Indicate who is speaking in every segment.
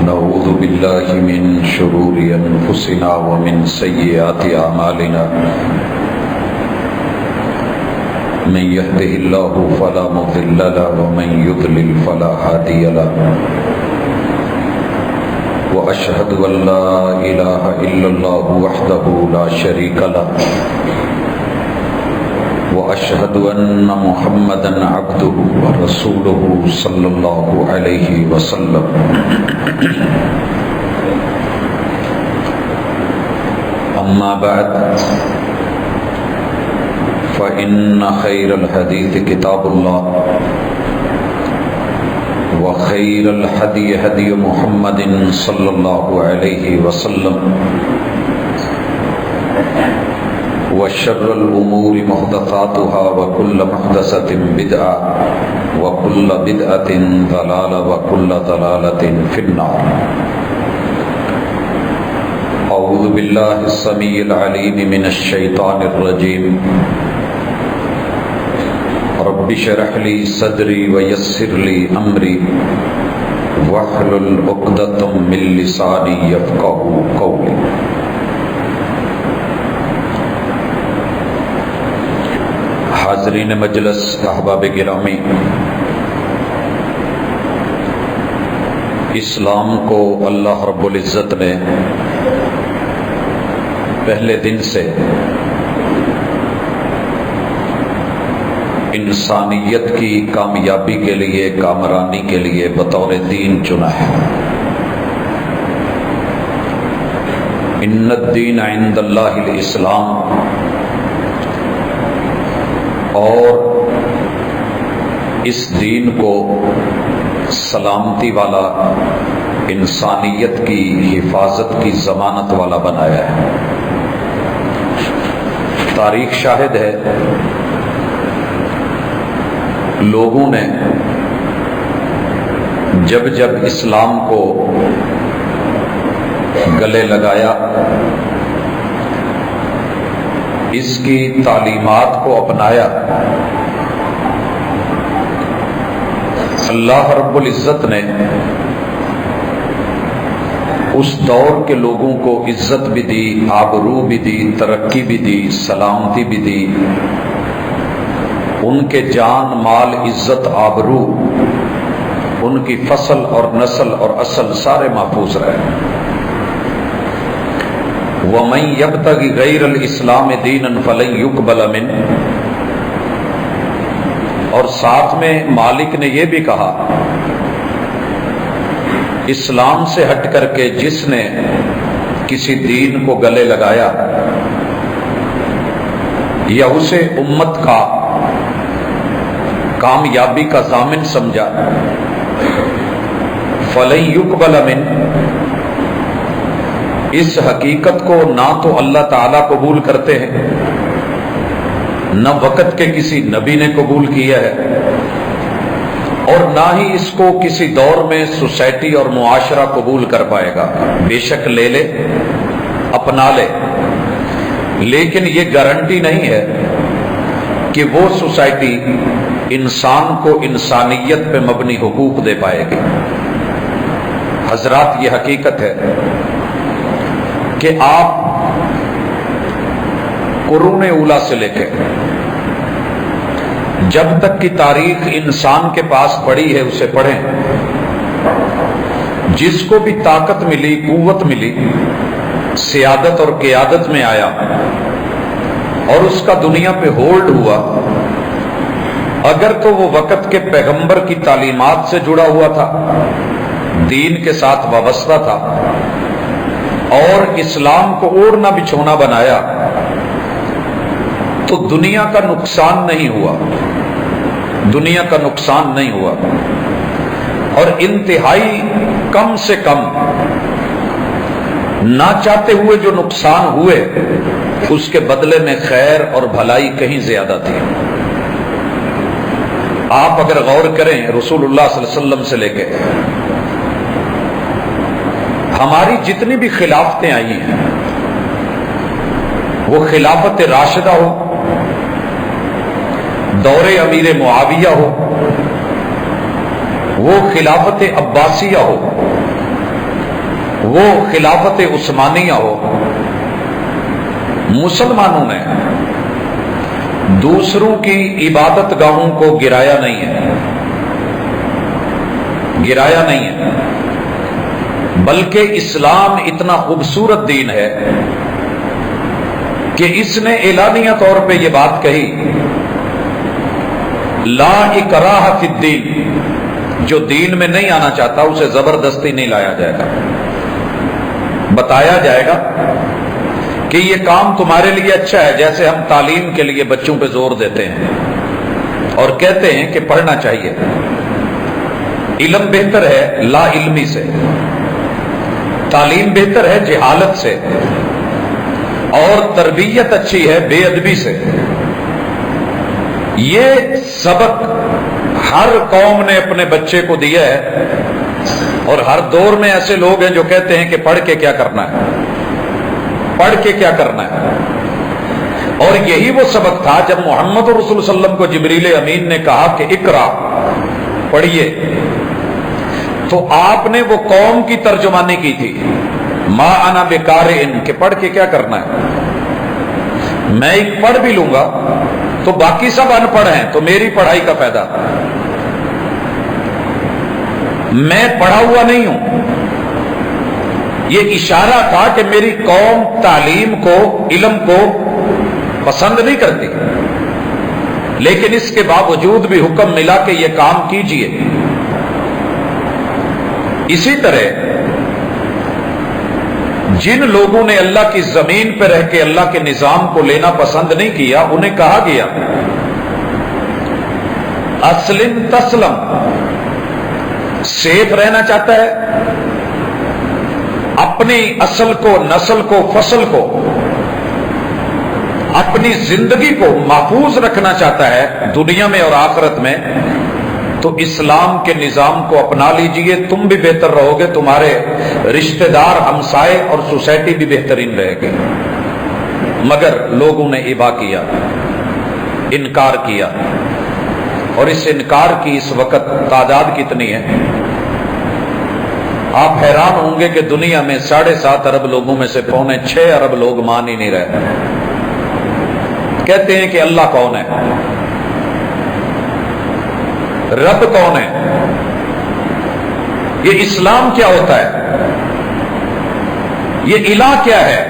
Speaker 1: ونعوذ بالله من شرور أنفسنا ومن سيئات أعمالنا من يهده الله فلا مضل له ومن يضلل فلا هادي له وأشهد أن لا إله إلا الله وحده لا شريك له وأشهد أن محمدًا عبده ورسوله صلى الله عليه وسلم أما بعد فإن خير الحديث كتاب الله وخير الهدي هدي محمد صلى الله عليه وسلم وشر الأمور محدثاتها وكل محدثة بدعة وكل بدعة ضلالة وكل ضلالة في النار. أعوذ بالله السميع العليم من الشيطان الرجيم. رب اشرح لي صدري ويسر لي أمري واحلل عقدة من لساني يفقهوا قولي. حاضرین مجلس، احباب گرامی، اسلام کو اللہ رب العزت نے پہلے دن سے انسانیت کی کامیابی کے لیے، کامرانی کے لیے بطور دین چنا ہے. ان الدین عند اللہ الاسلام، اور اس دین کو سلامتی والا، انسانیت کی حفاظت کی ضمانت والا بنایا ہے. تاریخ شاہد ہے، لوگوں نے جب جب اسلام کو گلے لگایا، اس کی تعلیمات کو اپنایا، اللہ رب العزت نے اس دور کے لوگوں کو عزت بھی دی، آبرو بھی دی، ترقی بھی دی، سلامتی بھی دی. ان کے جان، مال، عزت، آبرو، ان کی فصل اور نسل اور اصل سارے محفوظ رہے. وَمَن يَبْتَغِ غَيْرَ الْإِسْلَامِ دِينًا فَلَن يُقْبَلَ مِنْهُ. اور ساتھ میں مالک نے یہ بھی کہا، اسلام سے ہٹ کر کے جس نے کسی دین کو گلے لگایا یا اسے امت کا کامیابی کا ضامن سمجھا، فَلَن يُقْبَلَ مِنْهُ. اس حقیقت کو نہ تو اللہ تعالیٰ قبول کرتے ہیں، نہ وقت کے کسی نبی نے قبول کیا ہے، اور نہ ہی اس کو کسی دور میں سوسائٹی اور معاشرہ قبول کر پائے گا. بے شک لے لے، اپنا لے، لیکن یہ گارنٹی نہیں ہے کہ وہ سوسائٹی انسان کو انسانیت پہ مبنی حقوق دے پائے گی. حضرات، یہ حقیقت ہے کہ آپ قرون اولیٰ سے لے کے جب تک کی تاریخ انسان کے پاس پڑی ہے اسے پڑھیں. جس کو بھی طاقت ملی، قوت ملی، سیادت اور قیادت میں آیا اور اس کا دنیا پہ ہولڈ ہوا، اگر تو وہ وقت کے پیغمبر کی تعلیمات سے جڑا ہوا تھا، دین کے ساتھ وابستہ تھا، اور اسلام کو اوڑھنا بچھونا بنایا، تو دنیا کا نقصان نہیں ہوا، دنیا کا نقصان نہیں ہوا. اور انتہائی کم سے کم نہ چاہتے ہوئے جو نقصان ہوئے، اس کے بدلے میں خیر اور بھلائی کہیں زیادہ تھی. آپ اگر غور کریں رسول اللہ صلی اللہ علیہ وسلم سے لے کے ہماری جتنی بھی خلافتیں آئی ہیں، وہ خلافت راشدہ ہو، دور امیر معاویہ ہو، وہ خلافت عباسیہ ہو، وہ خلافت عثمانیہ ہو، مسلمانوں نے دوسروں کی عبادت گاہوں کو گرایا نہیں ہے، گرایا نہیں ہے، بلکہ اسلام اتنا خوبصورت دین ہے کہ اس نے اعلانیہ طور پہ یہ بات کہی، لا اکراہ فی الدین، جو دین میں نہیں آنا چاہتا اسے زبردستی نہیں لایا جائے گا، بتایا جائے گا کہ یہ کام تمہارے لیے اچھا ہے، جیسے ہم تعلیم کے لیے بچوں پہ زور دیتے ہیں اور کہتے ہیں کہ پڑھنا چاہیے، علم بہتر ہے لا علمی سے، تعلیم بہتر ہے جہالت سے، اور تربیت اچھی ہے بے ادبی سے۔ یہ سبق ہر قوم نے اپنے بچے کو دیا ہے، اور ہر دور میں ایسے لوگ ہیں جو کہتے ہیں کہ پڑھ کے کیا کرنا ہے، پڑھ کے کیا کرنا ہے۔ اور یہی وہ سبق تھا جب محمد رسول اللہ صلی اللہ علیہ وسلم کو جبریل امین نے کہا کہ اقرا، پڑھیے، تو آپ نے وہ قوم کی ترجمانی کی تھی، ما انا بقارئ، کہ پڑھ کے کیا کرنا ہے، میں ایک پڑھ بھی لوں گا تو باقی سب ان پڑھ ہیں تو میری پڑھائی کا فائدہ، میں پڑھا ہوا نہیں ہوں۔ یہ اشارہ تھا کہ میری قوم تعلیم کو، علم کو پسند نہیں کرتی، لیکن اس کے باوجود بھی حکم ملا کہ یہ کام کیجئے۔ اسی طرح جن لوگوں نے اللہ کی زمین پہ رہ کے اللہ کے نظام کو لینا پسند نہیں کیا، انہیں کہا گیا اسلم تسلم، سیف رہنا چاہتا ہے، اپنی اصل کو، نسل کو، فصل کو، اپنی زندگی کو محفوظ رکھنا چاہتا ہے دنیا میں اور آخرت میں، تو اسلام کے نظام کو اپنا لیجئے، تم بھی بہتر رہو گے، تمہارے رشتہ دار، ہمسائے اور سوسائٹی بھی بہترین رہے گی۔ مگر لوگوں نے ابا کیا، انکار کیا، اور اس انکار کی اس وقت تعداد کتنی ہے؟ آپ حیران ہوں گے کہ دنیا میں 7.5 ارب لوگوں میں سے 5.6 ارب لوگ مان ہی نہیں رہے، کہتے ہیں کہ اللہ کون ہے، رب کون ہے، یہ اسلام کیا ہوتا ہے، یہ الہ کیا ہے،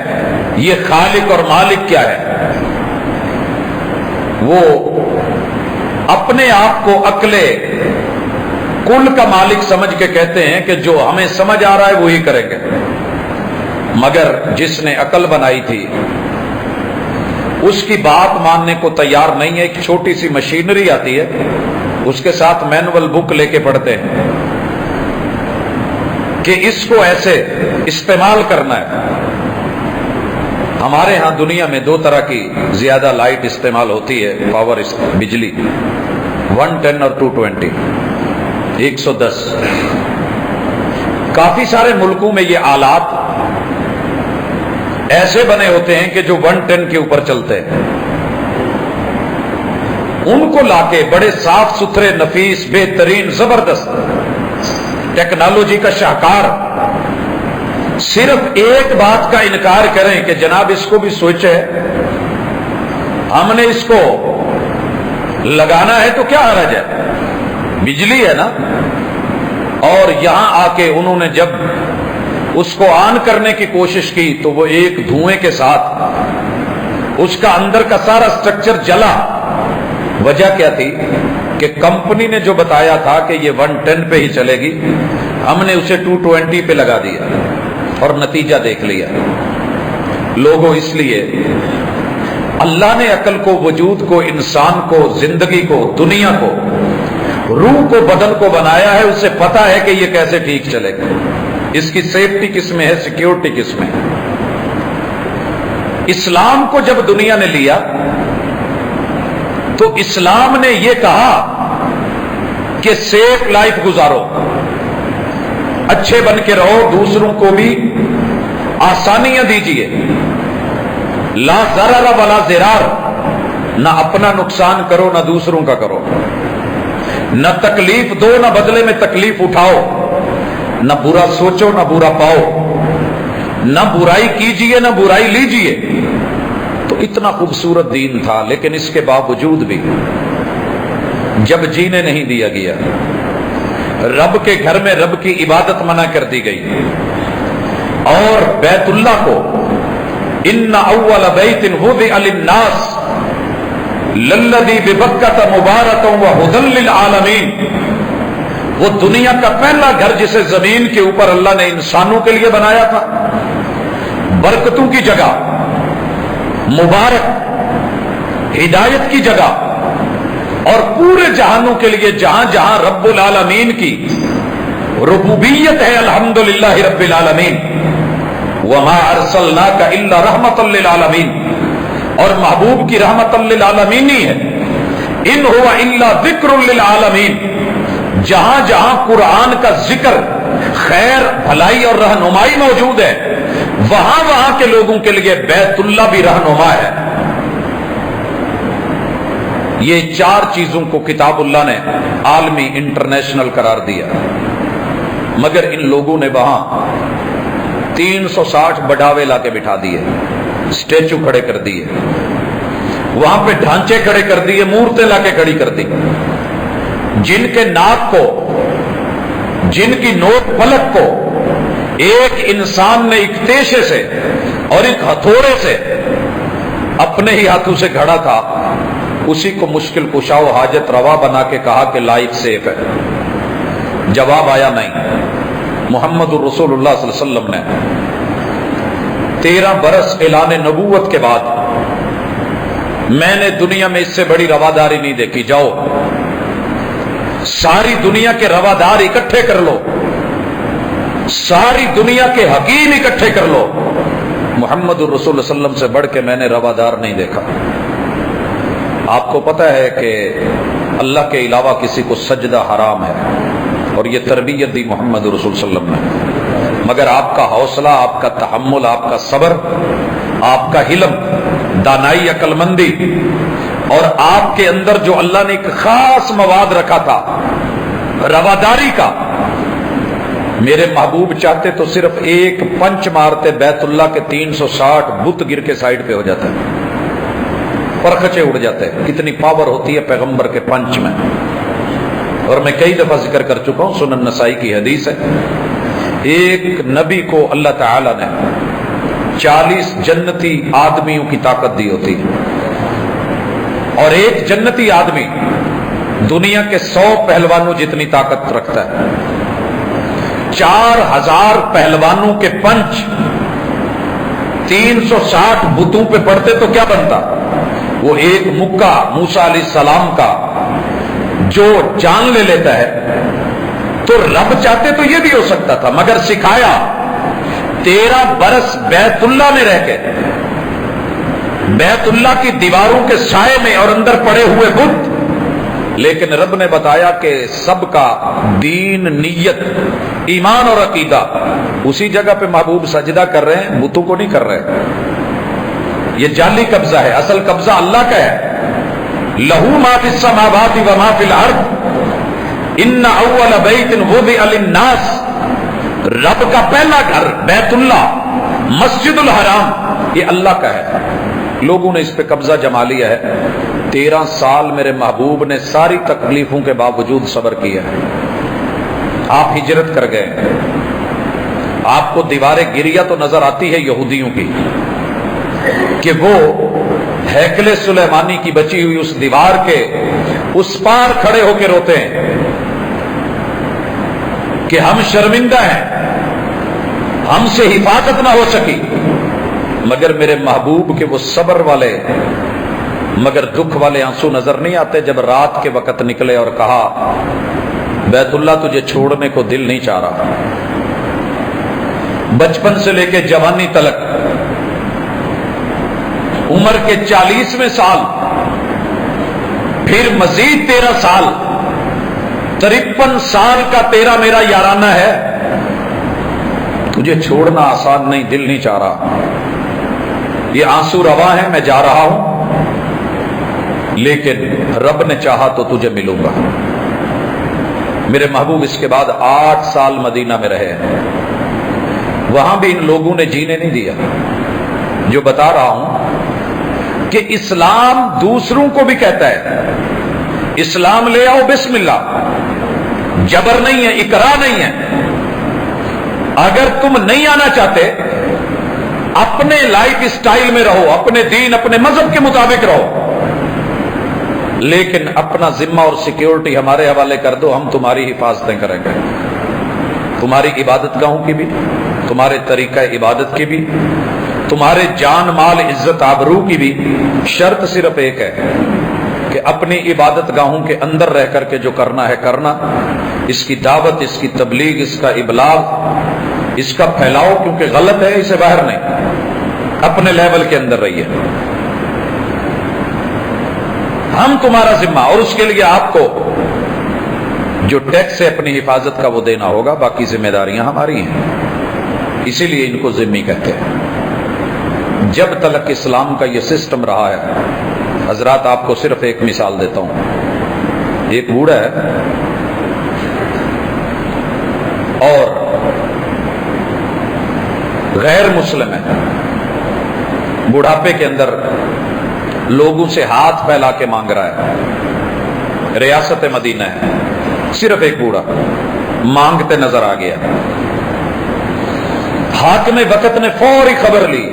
Speaker 1: یہ خالق اور مالک کیا ہے۔ وہ اپنے آپ کو عقل کل کا مالک سمجھ کے کہتے ہیں کہ جو ہمیں سمجھ آ رہا ہے وہی کریں گے، مگر جس نے عقل بنائی تھی اس کی بات ماننے کو تیار نہیں ہے۔ ایک چھوٹی سی مشینری آتی ہے، اس کے ساتھ مینول بک لے کے پڑھتے ہیں کہ اس کو ایسے استعمال کرنا ہے۔ ہمارے ہاں دنیا میں 2 طرح کی زیادہ لائٹ استعمال ہوتی ہے، پاور، بجلی، 110 اور 220، 110۔ کافی سارے ملکوں میں یہ آلات ایسے بنے ہوتے ہیں کہ جو 110 کے اوپر چلتے ہیں، ان کو لا کے بڑے صاف ستھرے، نفیس، بہترین، زبردست ٹیکنالوجی کا شاہکار صرف ایک بات کا انکار کریں کہ جناب اس کو بھی سوئچ ہے، ہم نے اس کو لگانا ہے تو کیا حرج ہے، بجلی ہے نا۔ اور یہاں آ کے انہوں نے جب اس کو آن کرنے کی کوشش کی تو وہ ایک دھوئیں کے ساتھ اس کا اندر کا سارا سٹرکچر جلا۔ وجہ کیا تھی کہ کمپنی نے جو بتایا تھا کہ یہ 110 پہ ہی چلے گی، ہم نے اسے 220 پہ لگا دیا اور نتیجہ دیکھ لیا۔ لوگوں، اس لیے اللہ نے عقل کو، وجود کو، انسان کو، زندگی کو، دنیا کو، روح کو، بدن کو بنایا ہے، اسے پتا ہے کہ یہ کیسے ٹھیک چلے گا، اس کی سیفٹی کس میں ہے، سیکیورٹی کس میں ہے۔ اسلام کو جب دنیا نے لیا تو اسلام نے یہ کہا کہ سیف لائف گزارو، اچھے بن کے رہو، دوسروں کو بھی آسانیاں دیجیے، لا ضرر ولا ضرار، نہ اپنا نقصان کرو نہ دوسروں کا کرو، نہ تکلیف دو نہ بدلے میں تکلیف اٹھاؤ، نہ برا سوچو نہ برا پاؤ، نہ برائی کیجئے نہ برائی لیجئے. تو اتنا خوبصورت دین تھا، لیکن اس کے باوجود بھی جب جینے نہیں دیا گیا، رب کے گھر میں رب کی عبادت منع کر دی گئی، اور بیت اللہ کو ان اول بیت وضع للناس للذی ببکۃ مبارکا وہدی للعالمین، وہ دنیا کا پہلا گھر جسے زمین کے اوپر اللہ نے انسانوں کے لیے بنایا تھا، برکتوں کی جگہ، مبارک ہدایت کی جگہ، اور پورے جہانوں کے لیے جہاں جہاں رب العالمین کی ربوبیت ہے، الحمدللہ رب العالمین، وما ارسلناک الا رحمۃ للعالمین، اور محبوب کی رحمت للعالمین ہی ہے، ان هو الا ذکر للعالمین، جہاں جہاں قرآن کا ذکر، خیر، بھلائی اور رہنمائی موجود ہے، وہاں وہاں کے لوگوں کے لیے بیت اللہ بھی رہنما ہے. یہ چار چیزوں کو کتاب اللہ نے عالمی انٹرنیشنل قرار دیا، مگر ان لوگوں نے وہاں 360 بڑھاوے لا کے بٹھا دیے، اسٹیچو کھڑے کر دیے، وہاں پہ ڈھانچے کھڑے کر دیے، مورتیں لا کے کھڑی کر دی، جن کے ناک کو، جن کی نوک پلک کو ایک انسان نے ایک تیشے سے اور ایک ہتھوڑے سے اپنے ہی ہاتھوں سے گھڑا تھا، اسی کو مشکل کشا و حاجت روا بنا کے کہا کہ لائف سیف ہے. جواب آیا نہیں. محمد الرسول اللہ صلی اللہ علیہ وسلم نے 13 برس اعلان نبوت کے بعد، میں نے دنیا میں اس سے بڑی رواداری نہیں دیکھی، جاؤ ساری دنیا کے روادار اکٹھے کر لو، ساری دنیا کے حکیم اکٹھے کر لو، محمد الرسول صلی اللہ علیہ وسلم سے بڑھ کے میں نے روادار نہیں دیکھا. آپ کو پتہ ہے کہ اللہ کے علاوہ کسی کو سجدہ حرام ہے، اور یہ تربیت دی محمد رسول صلی اللہ علیہ وسلم نے، مگر آپ کا حوصلہ، آپ کا تحمل، آپ کا صبر، آپ کا حلم، دانائی، عقل مندی، اور آپ کے اندر جو اللہ نے ایک خاص مواد رکھا تھا رواداری کا. میرے محبوب چاہتے تو صرف ایک پنچ مارتے، بیت اللہ کے 360 بت گر کے سائڈ پہ ہو جاتا ہے، پرخچے اڑ جاتے ہیں. کتنی پاور ہوتی ہے پیغمبر کے پنچ میں. اور میں کئی دفعہ ذکر کر چکا ہوں، سنن نسائی کی حدیث ہے، ایک نبی کو اللہ تعالی نے 40 جنتی آدمیوں کی طاقت دی ہوتی ہے، اور ایک جنتی آدمی دنیا کے 100 پہلوانوں جتنی طاقت رکھتا ہے. 4000 پہلوانوں کے پنچ 360 بتوں پہ پڑتے تو کیا بنتا؟ وہ ایک مکہ موسیٰ علیہ السلام کا جو جان لے لیتا ہے. تو رب چاہتے تو یہ بھی ہو سکتا تھا، مگر سکھایا 13 برس بیت اللہ میں رہ کے، بیت اللہ کی دیواروں کے سائے میں اور اندر پڑے ہوئے بت، لیکن رب نے بتایا کہ سب کا دین، نیت، ایمان اور عقیدہ اسی جگہ پہ محبوب سجدہ کر رہے ہیں، بتوں کو نہیں کر رہے. یہ جعلی قبضہ ہے، اصل قبضہ اللہ کا ہے. لہو ما فی السماوات و ما فی الارض ان اول بیت وضع للناس، رب کا پہلا گھر بیت اللہ، مسجد الحرام، یہ اللہ کا ہے. لوگوں نے اس پہ قبضہ جما لیا ہے. 13 سال میرے محبوب نے ساری تکلیفوں کے باوجود صبر کیا ہے. آپ ہجرت کر گئے، آپ کو دیواریں گریا تو نظر آتی ہے یہودیوں کی کہ وہ ہیکل سلیمانی کی بچی ہوئی اس دیوار کے اس پار کھڑے ہو کے روتے ہیں کہ ہم شرمندہ ہیں، ہم سے حفاظت نہ ہو سکی. مگر میرے محبوب کے وہ صبر والے مگر دکھ والے آنسو نظر نہیں آتے جب رات کے وقت نکلے اور کہا بیت اللہ تجھے چھوڑنے کو دل نہیں چاہ رہا. بچپن سے لے کے جوانی تلک، عمر کے 40ویں سال، پھر مزید 13 سال، 53 سال کا تیرا میرا یارانہ ہے، تجھے چھوڑنا آسان نہیں، دل نہیں چاہ رہا. یہ آنسو روا ہے، میں جا رہا ہوں، لیکن رب نے چاہا تو تجھے ملوں گا. میرے محبوب اس کے بعد 8 سال مدینہ میں رہے. وہاں بھی ان لوگوں نے جینے نہیں دیا. جو بتا رہا ہوں کہ اسلام دوسروں کو بھی کہتا ہے اسلام لے آؤ بسم اللہ، جبر نہیں ہے، اکراہ نہیں ہے. اگر تم نہیں آنا چاہتے اپنے لائف سٹائل میں رہو، اپنے دین اپنے مذہب کے مطابق رہو، لیکن اپنا ذمہ اور سیکیورٹی ہمارے حوالے کر دو، ہم تمہاری حفاظتیں کریں گے. تمہاری عبادت گاہوں کی بھی، تمہارے طریقہ عبادت کی بھی، تمہارے جان مال عزت آبرو کی بھی. شرط صرف ایک ہے کہ اپنی عبادت گاہوں کے اندر رہ کر کے جو کرنا ہے کرنا، اس کی دعوت، اس کی تبلیغ، اس کا ابلاغ، اس کا پھیلاؤ، کیونکہ غلط ہے اسے باہر نہیں، اپنے لیول کے اندر رہیے. ہم تمہارا ذمہ، اور اس کے لیے آپ کو جو ٹیکس ہے اپنی حفاظت کا وہ دینا ہوگا، باقی ذمہ داریاں ہماری ہیں. اسی لیے ان کو ذمہ کہتے ہیں. جب تک اسلام کا یہ سسٹم رہا ہے، حضرات آپ کو صرف ایک مثال دیتا ہوں. ایک بوڑھا ہے اور غیر مسلم ہے، بڑھاپے کے اندر لوگوں سے ہاتھ پھیلا کے مانگ رہا ہے. ریاست مدینہ ہے، صرف ایک بوڑھا مانگتے نظر آ گیا. حاکم وقت نے فوری خبر لی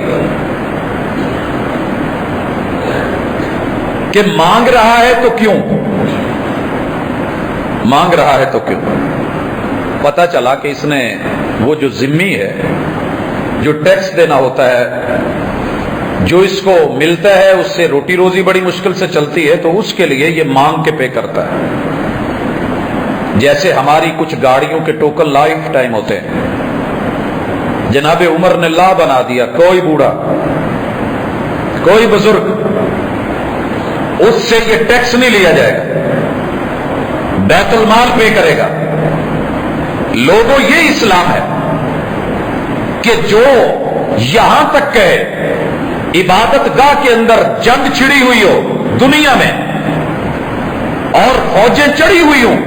Speaker 1: کہ مانگ رہا ہے تو کیوں، مانگ رہا ہے تو کیوں. پتا چلا کہ اس نے وہ جو ذمہ ہے، جو ٹیکس دینا ہوتا ہے، جو اس کو ملتا ہے، اس سے روٹی روزی بڑی مشکل سے چلتی ہے، تو اس کے لیے یہ مانگ کے پے کرتا ہے. جیسے ہماری کچھ گاڑیوں کے ٹوکن لائف ٹائم ہوتے ہیں. جناب عمر نے لا بنا دیا، کوئی بوڑھا کوئی بزرگ اس سے یہ ٹیکس نہیں لیا جائے گا، بیت المال پے کرے گا. لوگوں یہ اسلام ہے کہ جو یہاں تک کہ عبادت گاہ کے اندر جنگ چھڑی ہوئی ہو دنیا میں اور فوجیں چڑھی ہوئی ہوں،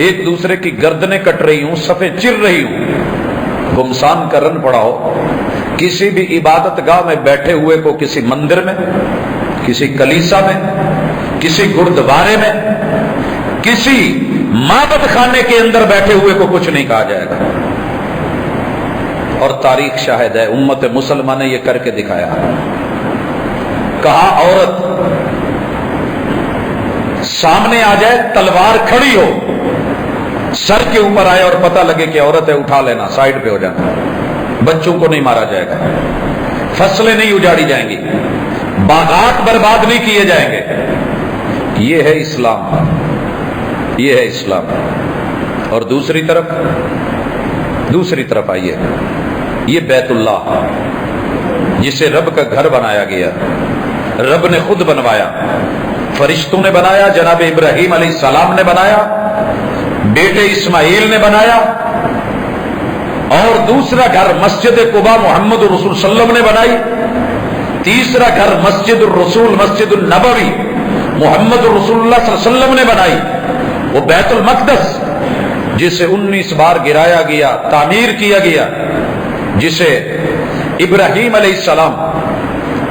Speaker 1: ایک دوسرے کی گردنیں کٹ رہی ہوں، صفیں چر رہی ہوں، گمسان کا رن پڑا ہو، کسی بھی عبادت گاہ میں بیٹھے ہوئے کو کسی مندر میں، کسی کلیسا میں، کسی گردوارے میں، کسی معبد خانے کے اندر بیٹھے ہوئے کو کچھ نہیں کہا جائے گا. اور تاریخ شاہد ہے، امت مسلمہ نے یہ کر کے دکھایا. کہا عورت سامنے آ جائے، تلوار کھڑی ہو، سر کے اوپر آئے اور پتہ لگے کہ عورت ہے، اٹھا لینا، سائیڈ پہ ہو جانا. بچوں کو نہیں مارا جائے گا، فصلیں نہیں اجاڑی جائیں گی، باغات برباد نہیں کیے جائیں گے. یہ ہے اسلام، یہ ہے اسلام. اور دوسری طرف آئیے، یہ بیت اللہ جسے رب کا گھر بنایا گیا، رب نے خود بنوایا، فرشتوں نے بنایا، جناب ابراہیم علیہ السلام نے بنایا، بیٹے اسماعیل نے بنایا. اور دوسرا گھر مسجد قباء محمد رسول صلی اللہ علیہ وسلم نے بنائی. تیسرا گھر مسجد الرسول مسجد النبوی محمد رسول اللہ صلی اللہ علیہ وسلم نے بنائی، وہ بیت المقدس جسے 19 بار گرایا گیا، تعمیر کیا گیا، جسے ابراہیم علیہ السلام،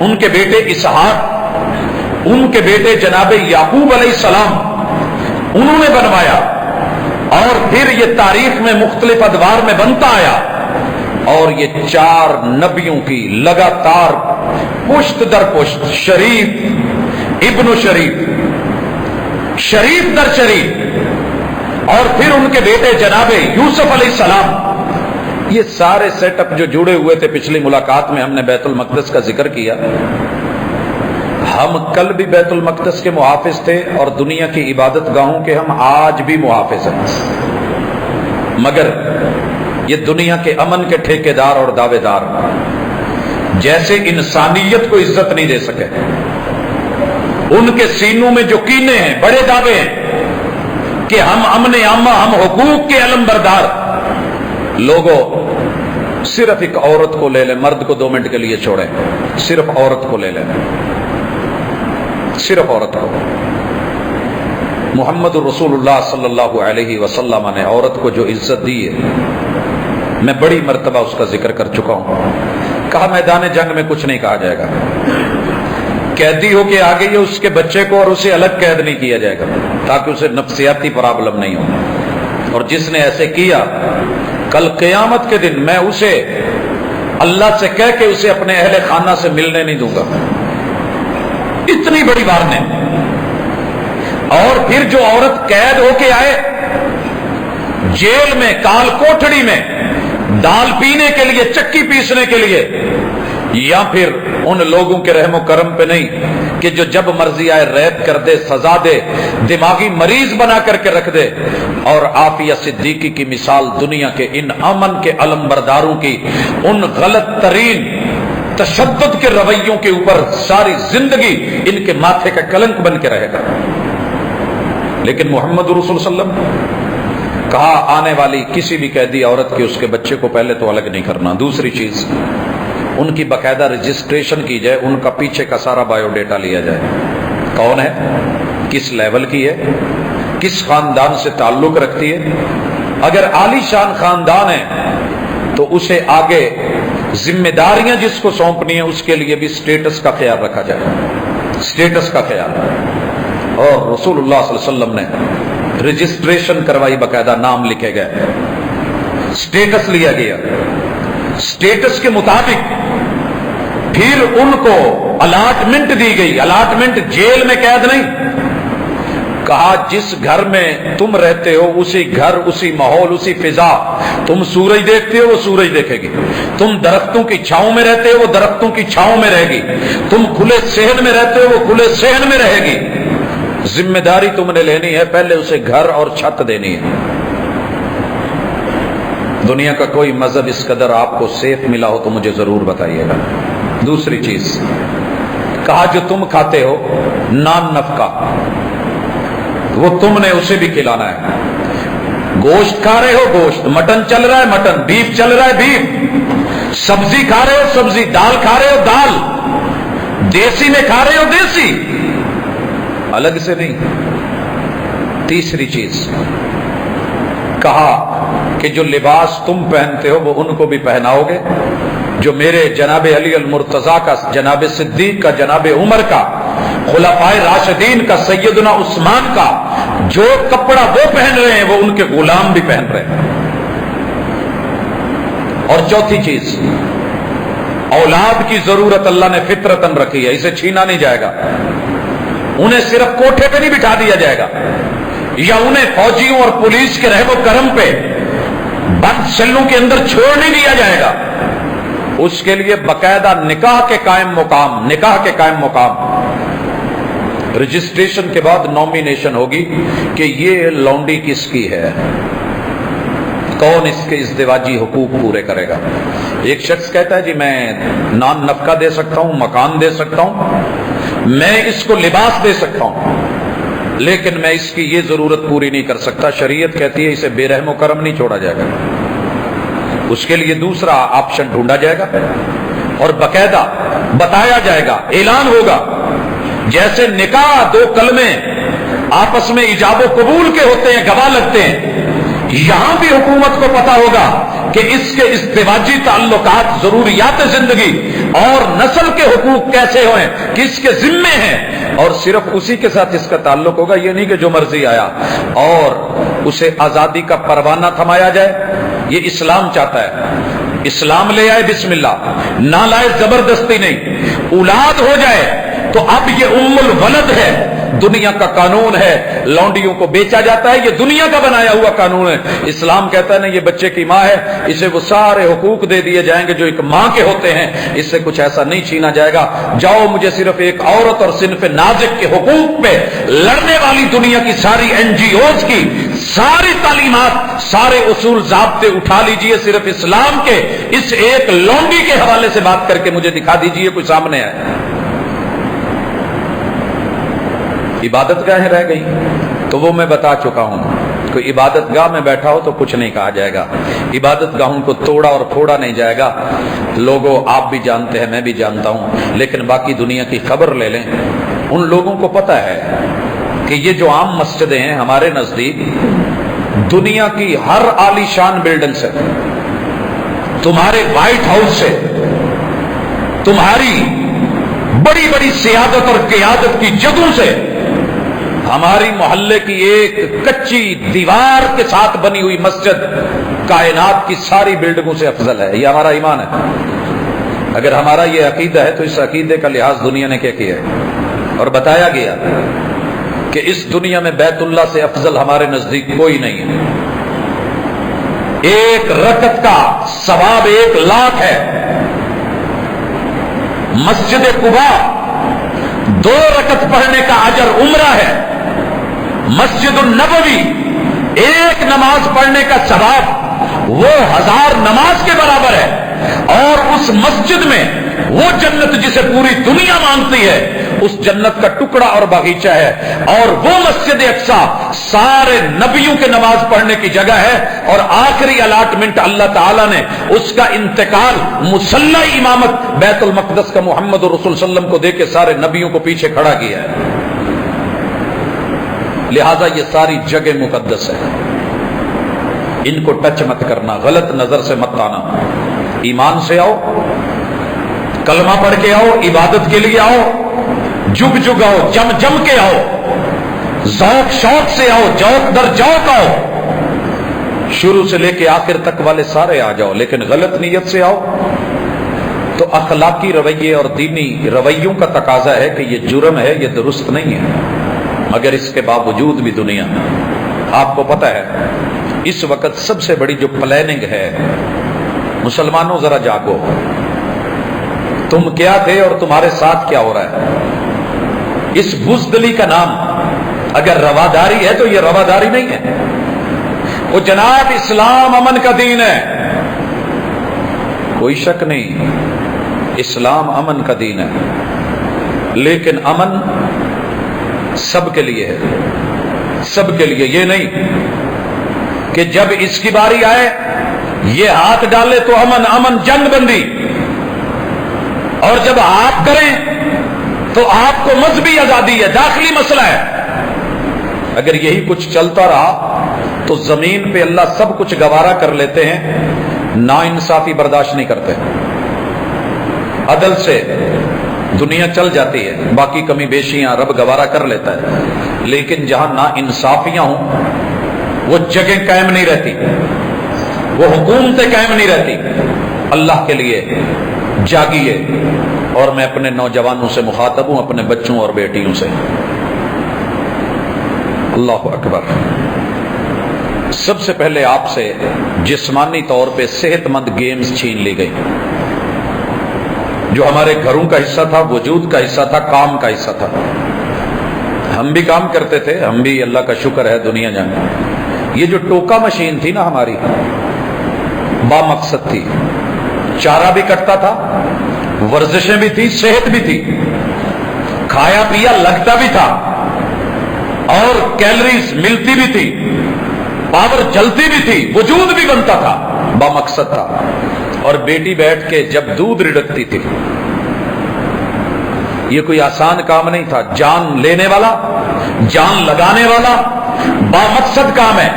Speaker 1: ان کے بیٹے اسحاق، ان کے بیٹے جناب یعقوب علیہ السلام، انہوں نے بنوایا. اور پھر یہ تاریخ میں مختلف ادوار میں بنتا آیا، اور یہ 4 نبیوں کی لگاتار پشت در پشت، شریف ابن شریف، شریف در شریف، اور پھر ان کے بیٹے جناب یوسف علیہ السلام. یہ سارے سیٹ اپ جو جڑے ہوئے تھے، پچھلی ملاقات میں ہم نے بیت المقدس کا ذکر کیا. ہم کل بھی بیت المقدس کے محافظ تھے اور دنیا کی عبادت گاہوں کے ہم آج بھی محافظ ہیں، مگر یہ دنیا کے امن کے ٹھیکیدار اور دعوے دار جیسے انسانیت کو عزت نہیں دے سکے، ان کے سینوں میں جو کینے ہیں، بڑے دعوے ہیں کہ ہم امن عامہ، ہم حقوق کے علم بردار. لوگوں صرف ایک عورت کو لے لیں، مرد کو 2 منٹ کے لیے چھوڑیں، صرف عورت کو لے لیں، صرف عورت کو. محمد رسول اللہ صلی اللہ علیہ وسلم نے عورت کو جو عزت دی ہے میں بڑی مرتبہ اس کا ذکر کر چکا ہوں. کہا میدان جنگ میں کچھ نہیں کہا جائے گا، قیدی ہو کے آ گئی ہے اس کے بچے کو اور اسے الگ قید نہیں کیا جائے گا تاکہ اسے نفسیاتی پرابلم نہیں ہو. اور جس نے ایسے کیا کل قیامت کے دن میں اسے اللہ سے کہہ کے اسے اپنے اہل خانہ سے ملنے نہیں دوں گا. اتنی بڑی وارنیں. اور پھر جو عورت قید ہو کے آئے جیل میں کال کوٹڑی میں دال پینے کے لیے چکی پیسنے کے لیے، یا پھر ان لوگوں کے رحم و کرم پہ نہیں کہ جو جب مرضی آئے ریپ کر دے، سزا دے، دماغی مریض بنا کر کے رکھ دے. اور عافیہ صدیقی کی مثال دنیا کے ان امن کے علم برداروں کی ان غلط ترین تشدد کے رویوں کے اوپر ساری زندگی ان کے ماتھے کا کلنک بن کے رہے گا. لیکن محمد رسول صلی اللہ علیہ وسلم کہا آنے والی کسی بھی قیدی عورت کے اس کے بچے کو پہلے تو الگ نہیں کرنا. دوسری چیز ان کی باقاعدہ رجسٹریشن کی جائے، ان کا پیچھے کا سارا بایو ڈیٹا لیا جائے، کون ہے، کس لیول کی ہے، کس خاندان سے تعلق رکھتی ہے. اگر عالی شان خاندان ہے تو اسے آگے ذمہ داریاں جس کو سونپنی ہیں اس کے لیے بھی سٹیٹس کا خیال رکھا جائے، سٹیٹس کا خیال. اور رسول اللہ صلی اللہ علیہ وسلم نے رجسٹریشن کروائی، باقاعدہ نام لکھے گئے، سٹیٹس لیا گیا. سٹیٹس کے مطابق پھر ان کو الاٹمنٹ دی گئی. الاٹمنٹ جیل میں قید نہیں. کہا جس گھر میں تم رہتے ہو اسی گھر، اسی ماحول، اسی فضا. تم سورج دیکھتے ہو وہ سورج دیکھے گی، تم درختوں کی چھاؤں میں رہتے ہو وہ درختوں کی چھاؤں میں رہے گی، تم کھلے صحن میں رہتے ہو وہ کھلے صحن میں رہے گی. ذمہ داری تم نے لینی ہے، پہلے اسے گھر اور چھت دینی ہے. دنیا کا کوئی مذہب اس قدر آپ کو سیف ملا ہو تو مجھے ضرور بتائیے گا. دوسری چیز کہا جو تم کھاتے ہو نان نفقہ وہ تم نے اسے بھی کھلانا ہے. گوشت کھا رہے ہو گوشت، مٹن چل رہا ہے مٹن، بیف چل رہا ہے بیف، سبزی کھا رہے ہو سبزی، دال کھا رہے ہو دال، دیسی میں کھا رہے ہو دیسی، الگ سے نہیں. تیسری چیز کہا کہ جو لباس تم پہنتے ہو وہ ان کو بھی پہناؤ گے. جو میرے جناب علی المرتضیٰ کا، جناب صدیق کا، جناب عمر کا، خلفائے راشدین کا، سیدنا عثمان کا جو کپڑا وہ پہن رہے ہیں وہ ان کے غلام بھی پہن رہے ہیں. اور چوتھی چیز اولاد کی ضرورت اللہ نے فطرتاً رکھی ہے، اسے چھینا نہیں جائے گا. انہیں صرف کوٹھے پہ نہیں بٹھا دیا جائے گا یا انہیں فوجیوں اور پولیس کے رحم و کرم پہ بند سیلوں کے اندر چھوڑ نہیں دیا جائے گا. اس کے لیے باقاعدہ نکاح کے قائم مقام، نکاح کے قائم مقام. رجسٹریشن کے بعد نامینیشن ہوگی کہ یہ لونڈی کس کی ہے، کون اس کے ازدواجی حقوق پورے کرے گا. ایک شخص کہتا ہے جی میں نان نفقہ دے سکتا ہوں، مکان دے سکتا ہوں، میں اس کو لباس دے سکتا ہوں، لیکن میں اس کی یہ ضرورت پوری نہیں کر سکتا. شریعت کہتی ہے اسے بے رحم و کرم نہیں چھوڑا جائے گا، اس کے لیے دوسرا آپشن ڈھونڈا جائے گا اور باقاعدہ بتایا جائے گا، اعلان ہوگا. جیسے نکاح دو کلمے آپس میں ایجاب و قبول کے ہوتے ہیں، گواہ لگتے ہیں، یہاں بھی حکومت کو پتا ہوگا کہ اس کے ازدواجی تعلقات، ضروریات زندگی اور نسل کے حقوق کیسے ہوئے، کس کے ذمے ہیں، اور صرف اسی کے ساتھ اس کا تعلق ہوگا. یہ نہیں کہ جو مرضی آیا اور اسے آزادی کا پروانہ تھمایا جائے. یہ اسلام چاہتا ہے، اسلام لے آئے بسم اللہ، نہ لائے زبردستی نہیں. اولاد ہو جائے تو اب یہ ام الولد ہے، دنیا کا قانون ہے. لونڈیوں کو بیچا جاتا ہے، یہ دنیا کا بنایا ہوا قانون ہے. اسلام کہتا ہے نا یہ بچے کی ماں ہے، اسے وہ سارے حقوق دے دیے جائیں گے جو ایک ماں کے ہوتے ہیں، اس سے کچھ ایسا نہیں چھینا جائے گا. جاؤ مجھے صرف ایک عورت اور صنف نازک کے حقوق پہ لڑنے والی دنیا کی ساری NGOs کی ساری تعلیمات، سارے اصول ضابطے اٹھا لیجئے، صرف اسلام کے اس ایک لونڈی کے حوالے سے بات کر کے مجھے دکھا دیجئے کوئی سامنے آئے. عبادت گاہیں رہ گئی تو وہ میں بتا چکا ہوں. کوئی عبادت گاہ میں بیٹھا ہو تو کچھ نہیں کہا جائے گا. عبادت گاہوں کو توڑا اور پھوڑا نہیں جائے گا. لوگوں آپ بھی جانتے ہیں، میں بھی جانتا ہوں، لیکن باقی دنیا کی خبر لے لیں. ان لوگوں کو پتہ ہے کہ یہ جو عام مسجدیں ہیں ہمارے نزدیک دنیا کی ہر عالی شان بلڈنگ سے تمہارے وائٹ ہاؤس سے تمہاری بڑی بڑی سیادت اور قیادت کی جگہوں سے ہماری محلے کی ایک کچی دیوار کے ساتھ بنی ہوئی مسجد کائنات کی ساری بلڈنگوں سے افضل ہے. یہ ہمارا ایمان ہے. اگر ہمارا یہ عقیدہ ہے تو اس عقیدے کا لحاظ دنیا نے کیا کیا ہے؟ اور بتایا گیا کہ اس دنیا میں بیت اللہ سے افضل ہمارے نزدیک کوئی نہیں ہے. ایک رکعت کا ثواب 1,00,000 ہے. مسجد قباء 2 رکعت پڑھنے کا اجر عمرہ ہے. مسجد النبوی 1 نماز پڑھنے کا ثواب وہ 1000 نماز کے برابر ہے. اور اس مسجد میں وہ جنت جسے پوری دنیا مانتی ہے اس جنت کا ٹکڑا اور باغیچہ ہے. اور وہ مسجد اقصی سارے نبیوں کے نماز پڑھنے کی جگہ ہے. اور آخری الاٹمنٹ اللہ تعالیٰ نے اس کا انتقال مصلی امامت بیت المقدس کا محمد رسول صلی اللہ علیہ وسلم کو دے کے سارے نبیوں کو پیچھے کھڑا کیا ہے. لہذا یہ ساری جگہ مقدس ہے. ان کو ٹچ مت کرنا، غلط نظر سے مت آنا. ایمان سے آؤ، کلمہ پڑھ کے آؤ، عبادت کے لیے آؤ، جگ جگ آؤ، جم جم کے آؤ، ذوق شوق سے آؤ، جوق در جوق آؤ. شروع سے لے کے آخر تک والے سارے آ جاؤ، لیکن غلط نیت سے آؤ تو اخلاقی رویے اور دینی رویوں کا تقاضا ہے کہ یہ جرم ہے، یہ درست نہیں ہے. مگر اس کے باوجود بھی دنیا، آپ کو پتہ ہے اس وقت سب سے بڑی جو پلاننگ ہے، مسلمانوں ذرا جاگو، تم کیا تھے اور تمہارے ساتھ کیا ہو رہا ہے. اس بزدلی کا نام اگر رواداری ہے تو یہ رواداری نہیں ہے. وہ جناب اسلام امن کا دین ہے، کوئی شک نہیں، اسلام امن کا دین ہے. لیکن امن سب کے لیے ہے، سب کے لیے. یہ نہیں کہ جب اس کی باری آئے یہ ہاتھ ڈالے تو امن امن جنگ بندی، اور جب آپ کریں تو آپ کو مذہبی آزادی ہے، داخلی مسئلہ ہے. اگر یہی کچھ چلتا رہا تو زمین پہ اللہ سب کچھ گوارا کر لیتے ہیں، ناانصافی برداشت نہیں کرتے. عدل سے دنیا چل جاتی ہے، باقی کمی بیشیاں رب گوارا کر لیتا ہے. لیکن جہاں ناانصافیاں ہوں وہ جگہ قائم نہیں رہتی، وہ حکومتیں قائم نہیں رہتی. اللہ کے لیے جاگیے. اور میں اپنے نوجوانوں سے مخاطب ہوں، اپنے بچوں اور بیٹیوں سے. اللہ اکبر. سب سے پہلے آپ سے جسمانی طور پہ صحت مند گیمز چھین لی گئی، جو ہمارے گھروں کا حصہ تھا، وجود کا حصہ تھا، کام کا حصہ تھا. ہم بھی کام کرتے تھے، ہم بھی اللہ کا شکر ہے دنیا جانے. یہ جو ٹوکا مشین تھی نا ہماری، با مقصد تھی. چارہ بھی کٹتا تھا، ورزشیں بھی تھی، صحت بھی تھی، کھایا پیا لگتا بھی تھا، اور کیلریز ملتی بھی تھی، پاور جلتی بھی تھی، وجود بھی بنتا تھا، با مقصد تھا. اور بیٹی بیٹھ کے جب دودھ رڑکتی تھی، یہ کوئی آسان کام نہیں تھا. جان لینے والا، جان لگانے والا، با مقصد کام ہے.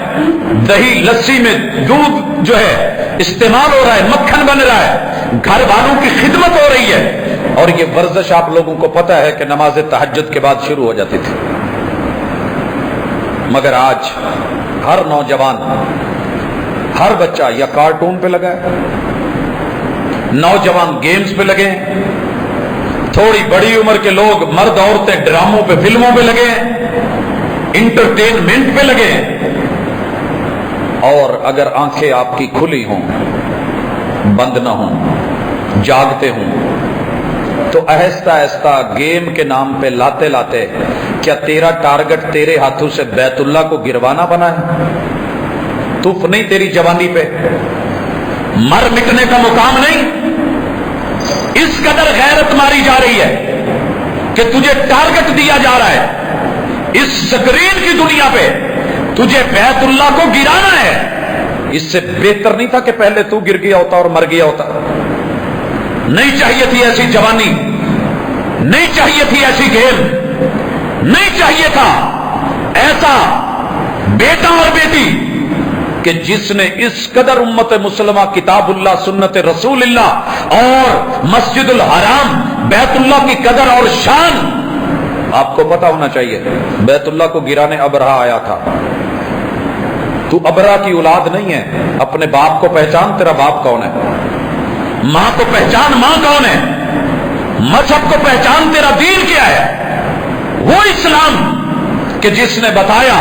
Speaker 1: دہی لسی میں دودھ جو ہے استعمال ہو رہا ہے، مکھن بن رہا ہے، گھر والوں کی خدمت ہو رہی ہے. اور یہ ورزش آپ لوگوں کو پتہ ہے کہ نماز تہجد کے بعد شروع ہو جاتی تھی. مگر آج ہر نوجوان، ہر بچہ یا کارٹون پہ لگا ہے، نوجوان گیمز پہ لگے ہیں، تھوڑی بڑی عمر کے لوگ مرد عورتیں ڈراموں پہ، فلموں پہ لگے ہیں، انٹرٹینمنٹ پہ لگے ہیں. اور اگر آنکھیں آپ کی کھلی ہوں، بند نہ ہوں، جاگتے ہوں، تو آہستہ آہستہ گیم کے نام پہ لاتے لاتے کیا تیرا ٹارگٹ تیرے ہاتھوں سے بیت اللہ کو گروانا بنا ہے؟ تف نہیں تیری جوانی پہ، مر مٹنے کا مقام نہیں. اس قدر غیرت ماری جا رہی ہے کہ تجھے ٹارگٹ دیا جا رہا ہے، اس سکرین کی دنیا پہ تجھے بیت اللہ کو گرانا ہے. اس سے بہتر نہیں تھا کہ پہلے تو گر گیا ہوتا اور مر گیا ہوتا؟ نہیں چاہیے تھی ایسی جوانی، نہیں چاہیے تھی ایسی گیم، نہیں چاہیے تھا ایسا بیٹا اور بیٹی کہ جس نے اس قدر امت مسلمہ کتاب اللہ سنت رسول اللہ اور مسجد الحرام بیت اللہ کی قدر اور شان، آپ کو پتا ہونا چاہیے بیت اللہ کو گرانے ابرہہ آیا تھا. تو ابرہہ کی اولاد نہیں ہے، اپنے باپ کو پہچان، تیرا باپ کون ہے؟ ماں کو پہچان، ماں کون ہے؟ مذہب کو پہچان، تیرا دین کیا ہے؟ وہ اسلام کہ جس نے بتایا